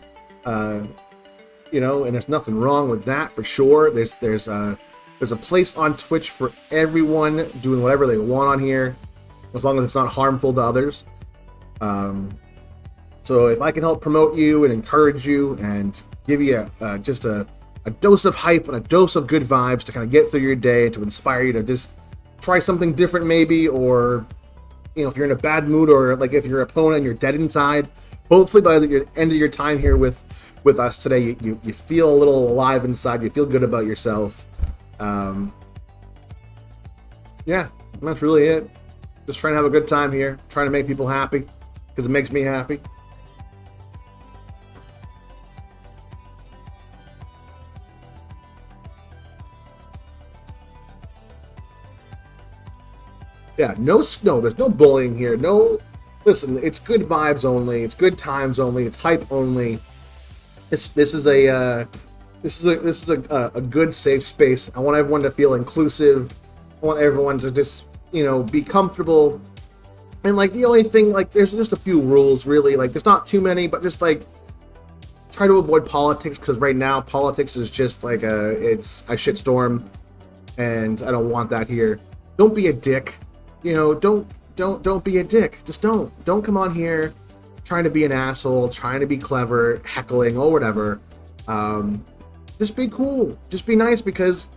and there's nothing wrong with that for sure. There's a place on Twitch for everyone doing whatever they want on here, as long as it's not harmful to others. So if I can help promote you and encourage you and give you just a dose of hype and a dose of good vibes to kind of get through your day, to inspire you to just try something different maybe, or if you're in a bad mood, or like if you're an opponent and you're dead inside, hopefully by the end of your time here with us today, you feel a little alive inside, you feel good about yourself. Yeah, that's really it. Just trying to have a good time here, trying to make people happy, because it makes me happy. Yeah, there's no bullying here. No, listen, it's good vibes only. It's good times only. It's hype only. This is a good safe space. I want everyone to feel inclusive. I want everyone to just be comfortable. And like the only thing, like there's just a few rules really. Like there's not too many, but just like try to avoid politics, because right now politics is just like it's a shitstorm, and I don't want that here. Don't be a dick. Don't be a dick. Just don't come on here trying to be an asshole, trying to be clever, heckling or whatever. Just be cool. Just be nice, because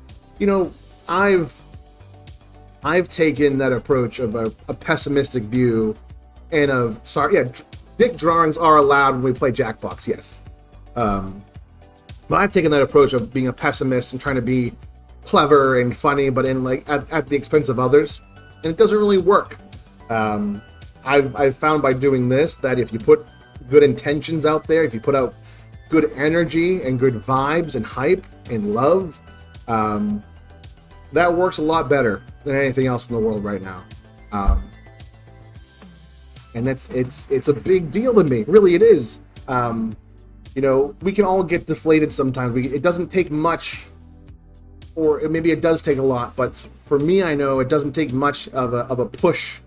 I've taken that approach of a pessimistic view, and dick drawings are allowed when we play Jackbox, yes. But I've taken that approach of being a pessimist and trying to be clever and funny, but in at the expense of others. And it doesn't really work. I've found by doing this that if you put good intentions out there, if you put out good energy and good vibes and hype and love, that works a lot better than anything else in the world right now. And it's a big deal to me. Really, it is. We can all get deflated sometimes. It doesn't take much, or maybe it does take a lot, but for me, I know it doesn't take much of a push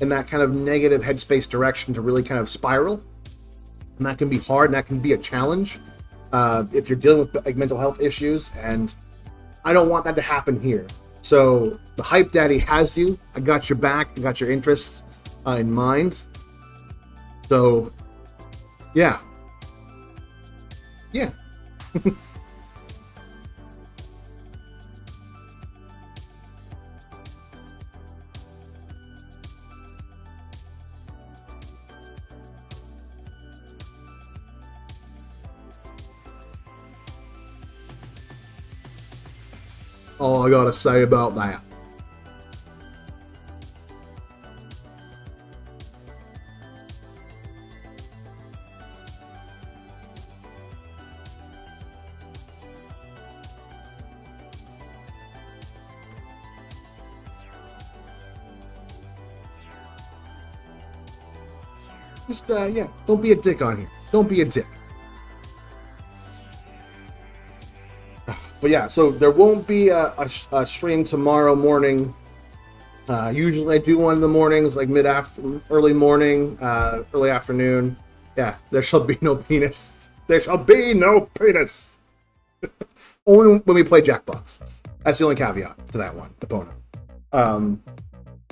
in that kind of negative headspace direction to really kind of spiral. And that can be hard, and that can be a challenge if you're dealing with mental health issues, and I don't want that to happen here. So the Hype Daddy has you. I got your back. I got your interests in mind. So, yeah. all I gotta say about that. Just, yeah, don't be a dick on here. Don't be a dick. But yeah, so there won't be a stream tomorrow morning. Usually I do one in the mornings, like early morning, early afternoon. Yeah, there shall be no penis. There shall be no penis. Only when we play Jackbox. That's the only caveat to that one, the Bono.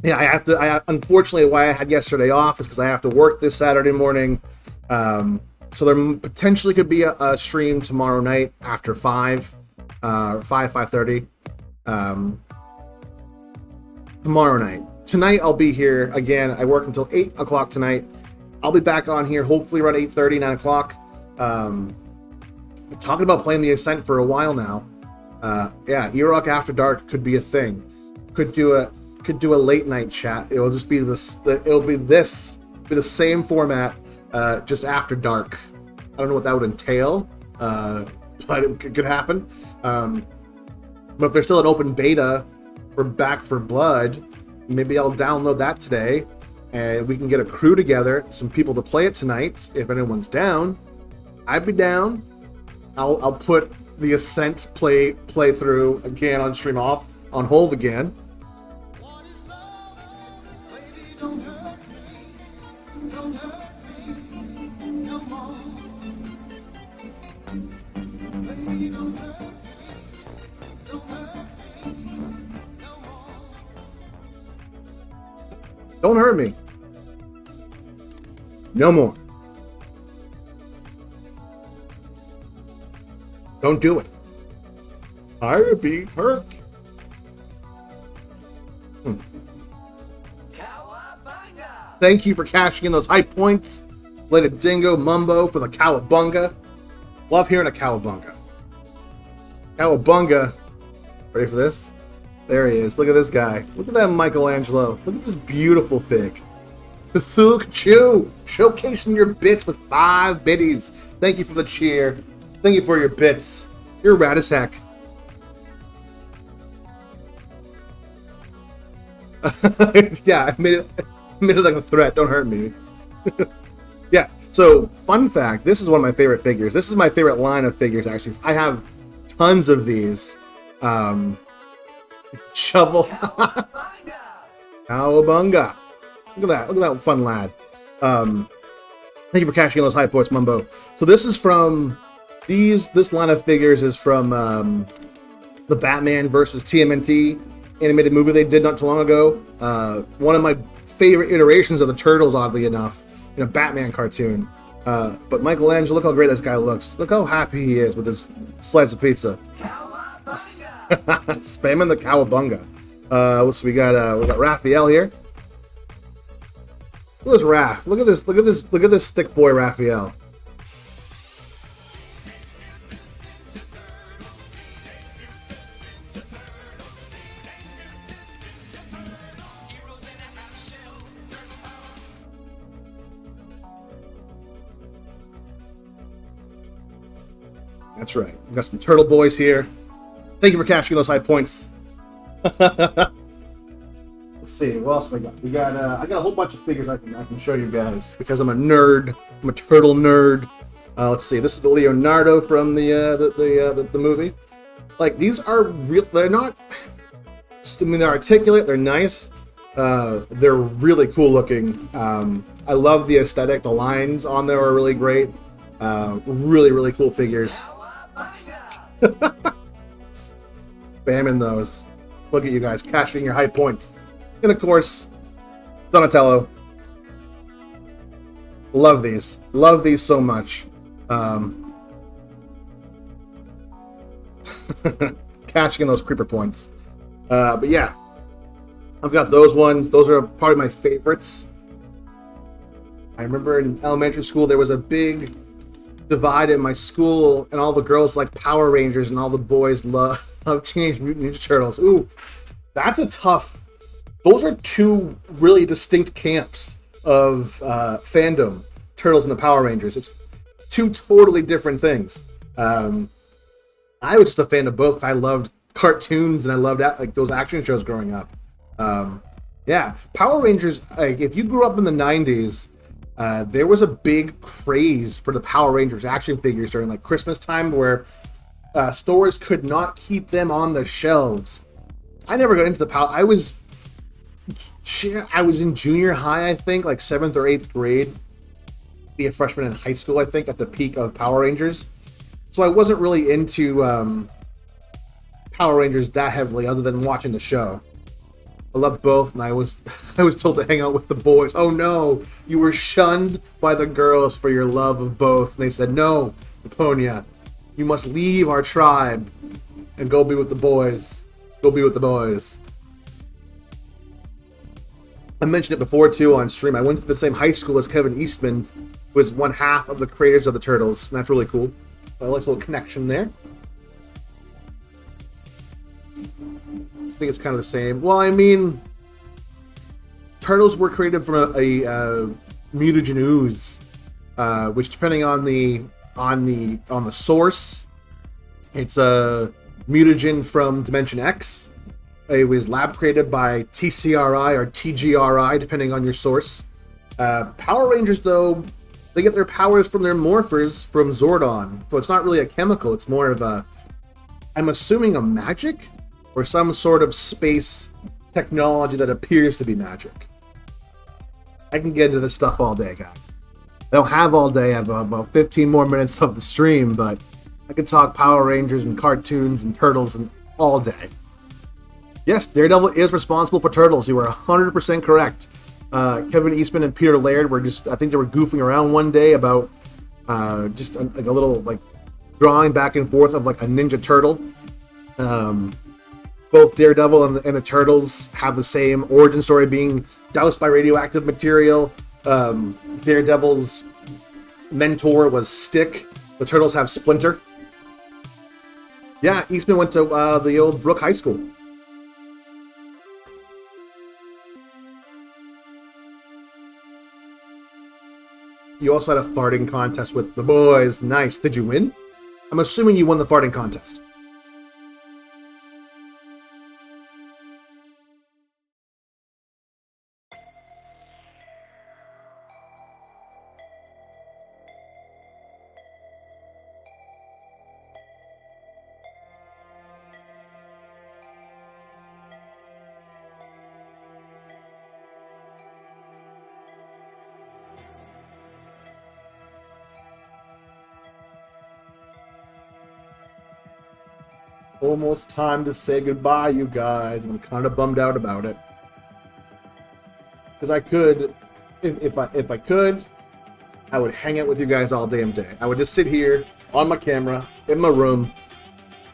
Yeah, I unfortunately, why I had yesterday off is because I have to work this Saturday morning. So there potentially could be a stream tomorrow night after 5, 5:30. Tomorrow night. Tonight I'll be here again. I work until 8 o'clock tonight. I'll be back on here hopefully around 8:30, 9 o'clock. Talking about playing the Ascent for a while now. Yeah, E-Rock After Dark could be a thing. Could do a late night chat. It will just be be the same format, just after dark. I don't know what that would entail, but it could happen. But if there's still an open beta for Back 4 Blood, maybe I'll download that today, and we can get a crew together, some people to play it tonight. If anyone's down, I'd be down. I'll put the Ascent playthrough again on stream off on hold again. What is love? Baby, don't hurt me. Don't hurt me no more. Baby, don't hurt me. Don't hurt me no more. Don't hurt me. No more. Don't do it. I'll be hurt. Thank you for cashing in those high points. Let it dingo mumbo for the cowabunga. Love hearing a cowabunga. Cowabunga. Ready for this? There he is. Look at this guy. Look at that Michelangelo. Look at this beautiful fig. Cthulhu Kachu, showcasing your bits with 5 biddies. Thank you for the cheer. Thank you for your bits. You're rad as heck. Yeah, I made it like a threat. Don't hurt me. Yeah, so fun fact. This is one of my favorite figures. This is my favorite line of figures, actually. I have tons of these. Shovel. Cowabunga. Look at that. Look at that fun lad. Thank you for cashing in those high points, Mumbo. So this is from this line of figures is from the Batman versus TMNT animated movie they did not too long ago. One of my favorite iterations of the Turtles, oddly enough, in a Batman cartoon. But Michelangelo, look how great this guy looks. Look how happy he is with his slice of pizza. Spamming the cowabunga. So we got Raphael here. Look at this Raph. Look at this thick boy Raphael. That's right. We got some turtle boys here. Thank you for cashing those high points. Let's see, what else we got? I got a whole bunch of figures I can show you guys because I'm a nerd. I'm a turtle nerd. Let's see. This is the Leonardo from the movie. Like, these are real. They're not. I mean, they're articulate. They're nice. They're really cool looking. I love the aesthetic. The lines on there are really great. Really, really cool figures. Spamming those. Look at you guys cashing your high points. And of course, Donatello. Love these. Love these so much. Cashing in those creeper points. But yeah, I've got those ones. Those are probably my favorites. I remember in elementary school there was a big divided in my school, and all the girls like Power Rangers, and all the boys love Teenage Mutant Ninja Turtles. Ooh, that's a tough. Those are two really distinct camps of fandom. Turtles and the Power Rangers. It's two totally different things. I was just a fan of both. I loved cartoons and I loved like those action shows growing up. Yeah, Power Rangers. Like, if you grew up in the '90s, there was a big craze for the Power Rangers action figures during like Christmas time, where stores could not keep them on the shelves. I never got into the Power. I was in junior high, I think, like 7th or 8th grade. Be a freshman in high school, I think, at the peak of Power Rangers. So I wasn't really into Power Rangers that heavily, other than watching the show. I loved both, and I was told to hang out with the boys. Oh no, you were shunned by the girls for your love of both. And they said, no, Laponia, you must leave our tribe and go be with the boys. Go be with the boys. I mentioned it before too on stream. I went to the same high school as Kevin Eastman, who was one half of the creators of the Turtles, and that's really cool. I like a little connection there. I think it's kind of the same. Well, I mean, Turtles were created from a mutagen ooze, which, depending on the source, it's a mutagen from Dimension X. It was lab created by TCRI or TGRI, depending on your source. Power Rangers, though, they get their powers from their morphers from Zordon. So it's not really a chemical. It's more of a, I'm assuming, a magic or some sort of space technology that appears to be magic. I can get into this stuff all day, guys. I don't have all day. I have about 15 more minutes of the stream, but I could talk Power Rangers and cartoons and Turtles and all day. Yes, Daredevil is responsible for Turtles. You were 100% correct. Kevin Eastman and Peter Laird were just, I think they were goofing around one day about just like a little like drawing back and forth of like a Ninja Turtle. Both Daredevil and the Turtles have the same origin story, being doused by radioactive material. Daredevil's mentor was Stick. The Turtles have Splinter. Yeah, Eastman went to the old Brook High School. You also had a farting contest with the boys. Nice. Did you win? I'm assuming you won the farting contest. Almost time to say goodbye, you guys. I'm kind of bummed out about it. Because I could, if I could, I would hang out with you guys all damn day. I would just sit here on my camera in my room,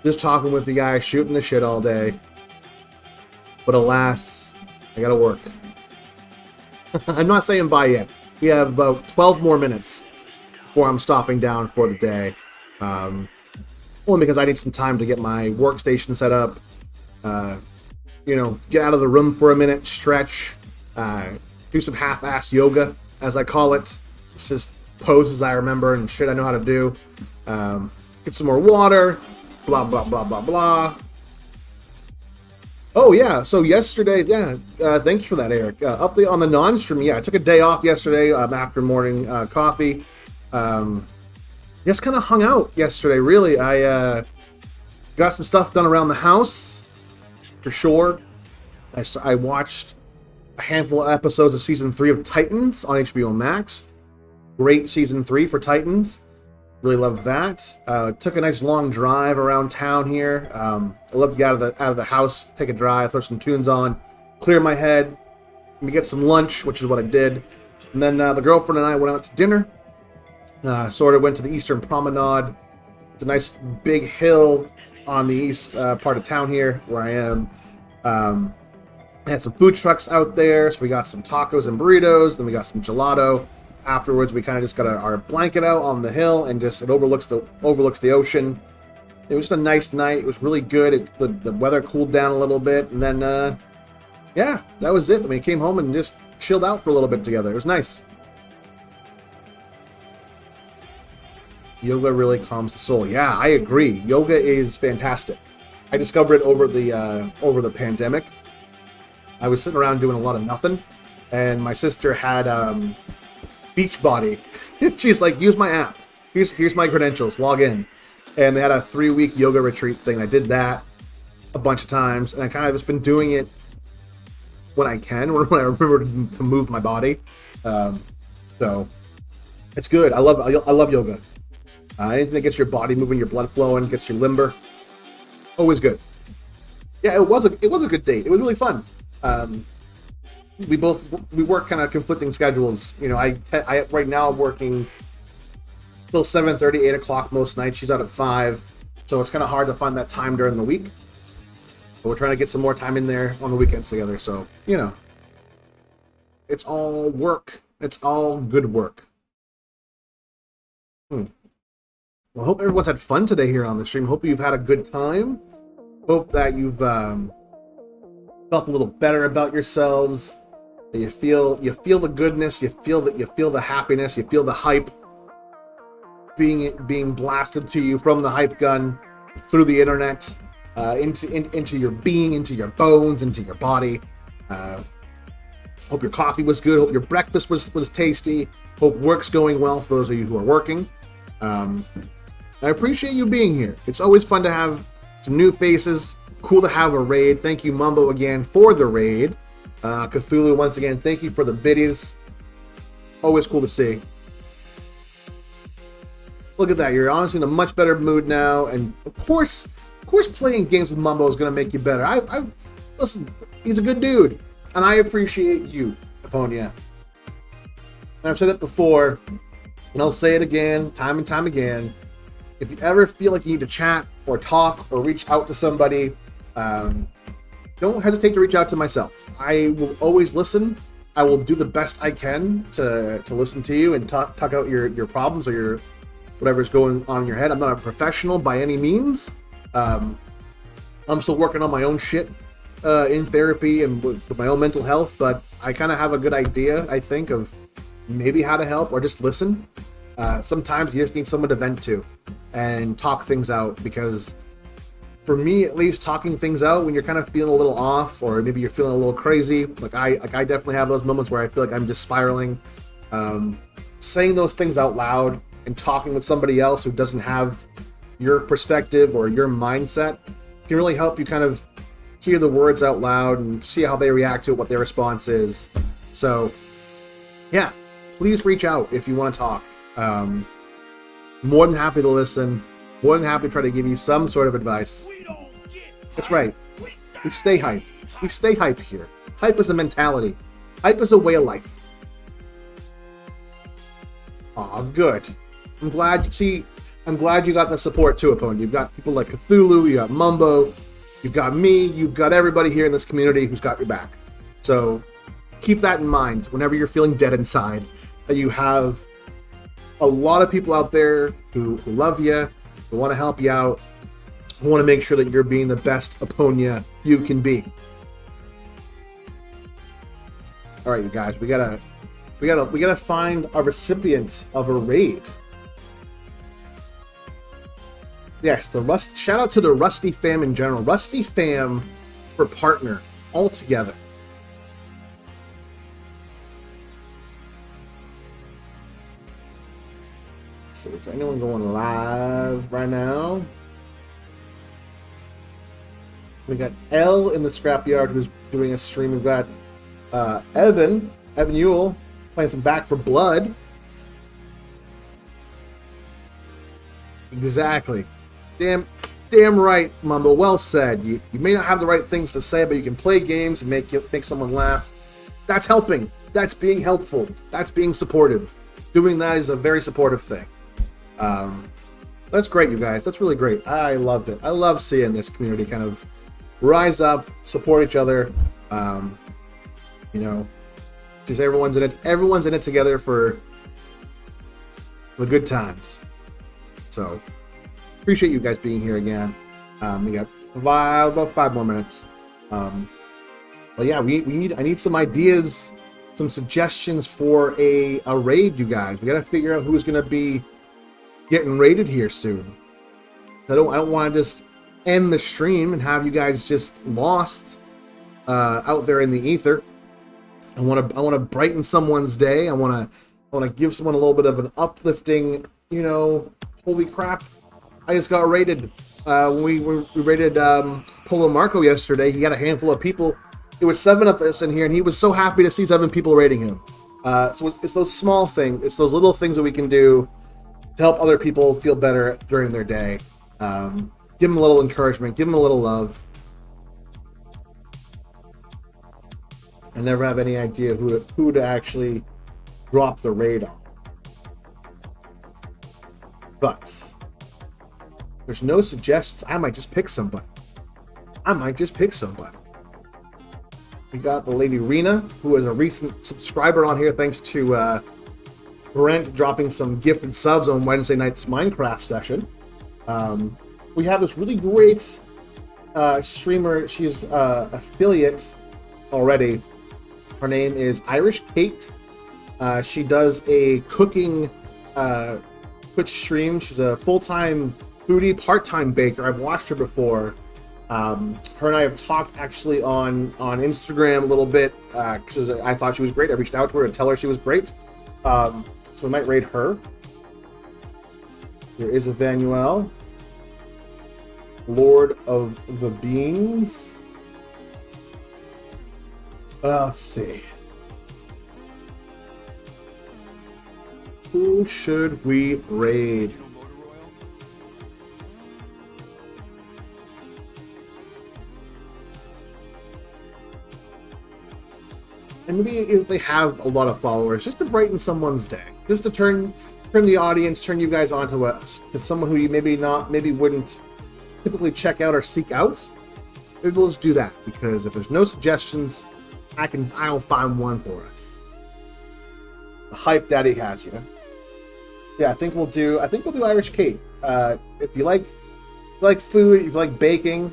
just talking with you guys, shooting the shit all day. But alas, I gotta work. I'm not saying bye yet. We have about 12 more minutes before I'm stopping down for the day. Only because I need some time to get my workstation set up, get out of the room for a minute, stretch, do some half-ass yoga, as I call it. It's just poses I remember and shit I know how to do. Get some more water, blah, blah, blah, blah, blah. Oh, yeah, so yesterday, thank you for that, Eric. Update on the non-stream, I took a day off yesterday after morning coffee. Just kind of hung out yesterday, really. I got some stuff done around the house, for sure. I watched a handful of episodes of Season 3 of Titans on HBO Max. Great Season 3 for Titans. Really loved that. Took a nice long drive around town here. I love to get out of the house, take a drive, throw some tunes on, clear my head, maybe get some lunch, which is what I did. And then the girlfriend and I went out to dinner. Sort of went to the Eastern Promenade. It's a nice big hill on the east part of town here where I am. Had some food trucks out there, so we got some tacos and burritos, then we got some gelato. afterwards, we kind of just got our blanket out on the hill, and just it overlooks the ocean. It was just a nice night. It was really good. The weather cooled down a little bit, and then yeah, that was it. We came home and just chilled out for a little bit together. It was nice. Yoga really calms the soul. Yeah, I agree. Yoga is fantastic. I discovered it over the pandemic. I was sitting around doing a lot of nothing, and my sister had Beachbody. She's like, use my app. Here's my credentials. Log in. And they had a 3-week yoga retreat thing. I did that a bunch of times, and I kind of just been doing it when I can, when I remember to move my body. So it's good. I love yoga. Anything that gets your body moving, your blood flowing, gets you limber. Always good. Yeah, it was a good date. It was really fun. We work kind of conflicting schedules. You know, I right now I'm working till 7:30, 8 o'clock most nights. She's out at 5, so it's kind of hard to find that time during the week. But we're trying to get some more time in there on the weekends together. So, you know, it's all work. It's all good work. Well, I hope everyone's had fun today here on the stream. Hope you've had a good time. Hope that you've felt a little better about yourselves. You feel the goodness. You feel the happiness. You feel the hype being blasted to you from the hype gun through the internet, into your being, into your bones, into your body. Hope your coffee was good. Hope your breakfast was tasty. Hope work's going well for those of you who are working. I appreciate you being here. It's always fun to have some new faces. Cool to have a raid. Thank you, Mumbo, again for the raid. Cthulhu, once again, thank you for the biddies. Always cool to see. Look at that. You're honestly in a much better mood now. And of course playing games with Mumbo is going to make you better. Listen, he's a good dude. And I appreciate you, Aponia. And I've said it before, and I'll say it again, time and time again. If you ever feel like you need to chat or talk or reach out to somebody, don't hesitate to reach out to myself. I will always listen. I will do the best I can to listen to you and talk out your problems or your whatever's going on in your head. I'm not a professional by any means. I'm still working on my own shit in therapy and with my own mental health, but I kind of have a good idea, I think, of maybe how to help or just listen. Sometimes you just need someone to vent to and talk things out, because for me at least, talking things out when you're kind of feeling a little off, or maybe you're feeling a little crazy, like I definitely have those moments where I feel like I'm just spiraling. Saying those things out loud and talking with somebody else who doesn't have your perspective or your mindset can really help you kind of hear the words out loud and see how they react to it, what their response is. So yeah, please reach out if you want to talk. More than happy to listen. More than happy to try to give you some sort of advice. That's right. We stay hype. We stay hype here. Hype is a mentality. Hype is a way of life. Aw, good. I'm glad you got the support too, Opponent. You've got people like Cthulhu, you got Mumbo, you've got me, you've got everybody here in this community who's got your back. So keep that in mind whenever you're feeling dead inside, that you have a lot of people out there who love you, who want to help you out, who want to make sure that you're being the best Aponia you can be. All right, you guys, we gotta find a recipient of a raid. Yes, shout out to the Rusty Fam in general. Rusty Fam for partner all together. So is anyone going live right now? We got L in the Scrapyard who's doing a stream. We've got Evan Ewell playing some Back for Blood. Exactly. Damn right, Mumbo. Well said. You may not have the right things to say, but you can play games and make someone laugh. That's helping. That's being helpful. That's being supportive. Doing that is a very supportive thing. That's great, you guys. That's really great. I love it. I love seeing this community kind of rise up, support each other. You know, just everyone's in it together for the good times. So appreciate you guys being here again. We got about 5 more minutes. But yeah, I need some ideas, some suggestions for a raid, you guys. We gotta figure out who's gonna be getting raided here soon. I don't want to just end the stream and have you guys just lost out there in the ether. I want to brighten someone's day. I want to give someone a little bit of an uplifting, holy crap, I just got raided. When we raided Polo Marco yesterday, he had a handful of people. There was 7 of us in here, and he was so happy to see 7 people raiding him. So it's those small things, it's those little things that we can do to help other people feel better during their day. Give them a little encouragement, give them a little love. I never have any idea who to actually drop the raid on. But there's no suggestions. I might just pick somebody. We got the lady Rena, who is a recent subscriber on here, thanks to Brent dropping some gifted subs on Wednesday night's Minecraft session. We have this really great streamer. She's affiliate already. Her name is Irish Kate. She does a cooking Twitch stream. She's a full-time foodie, part-time baker. I've watched her before. Her and I have talked actually on Instagram a little bit because I thought she was great. I reached out to her to tell her she was great. So we might raid her. There is Evanuel, Lord of the Beans. Let's see. Who should we raid? And maybe if they have a lot of followers, just to brighten someone's day, just to turn the audience, turn you guys on to someone who you maybe wouldn't typically check out or seek out. Maybe we'll just do that, because if there's no suggestions, I'll find one for us. The hype daddy has you. Yeah, I think we'll do Irish Kate. If you like food, if you like baking,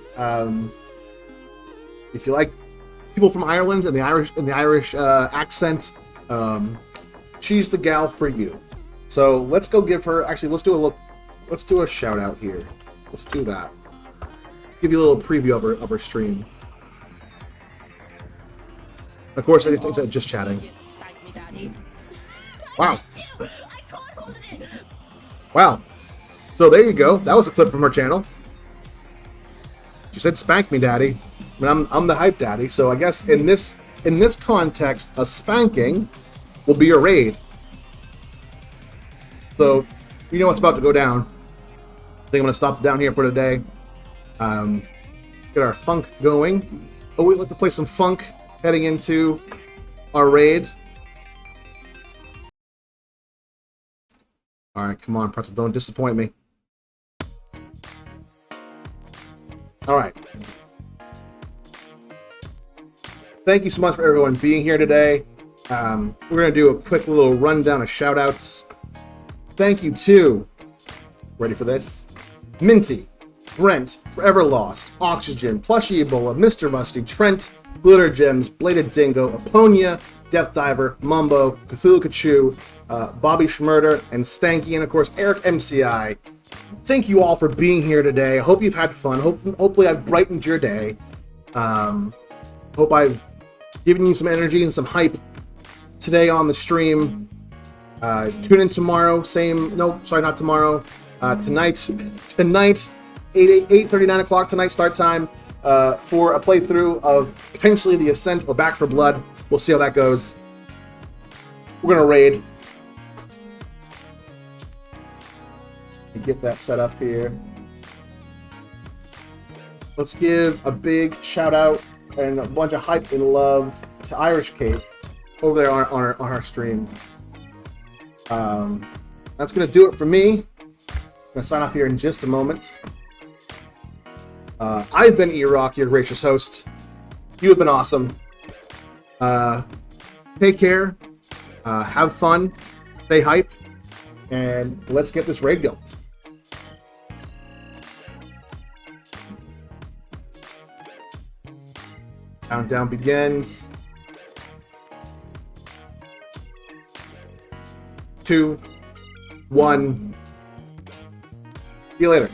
if you like people from Ireland and the Irish accent, she's the gal for you. So let's go give her. Actually, let's do a shout out here. Let's do that. Give you a little preview of her stream. Of course, it's just chatting. Wow. Wow. So there you go. That was a clip from her channel. She said, "Spank me, daddy." I mean, I'm the hype daddy. So I guess in this context, a spanking will be a raid. So you know what's about to go down. I think I'm gonna stop down here for today. Get our funk going. Oh, we'd like to play some funk heading into our raid. All right, come on, Pretzel, don't disappoint me. All right. Thank you so much for everyone being here today. We're going to do a quick little rundown of shout-outs. Thank you to, ready for this? Minty, Brent, Forever Lost, Oxygen, Plushy Ebola, Mr. Musty, Trent, Glitter Gems, Bladed Dingo, Aponia, Depth Diver, Mumbo, Cthulhu Kachu, Bobby Schmurder, and Stanky, and of course Eric MCI. Thank you all for being here today. I hope you've had fun. Hopefully I've brightened your day. Hope I've given you some energy and some hype today on the stream. Tune in tomorrow. Not tomorrow. Tonight, 8:30, 9 o'clock tonight start time for a playthrough of potentially the Ascent or Back for Blood. We'll see how that goes. We're gonna raid. Get that set up here. Let's give a big shout out and a bunch of hype and love to Irish Kate over there on our stream. That's gonna do it for me. I'm gonna sign off here in just a moment. I've been E-Rock, your gracious host. You have been awesome. Take care. Have fun. Stay hype. And let's get this raid going. Countdown begins. 2, 1. See you later.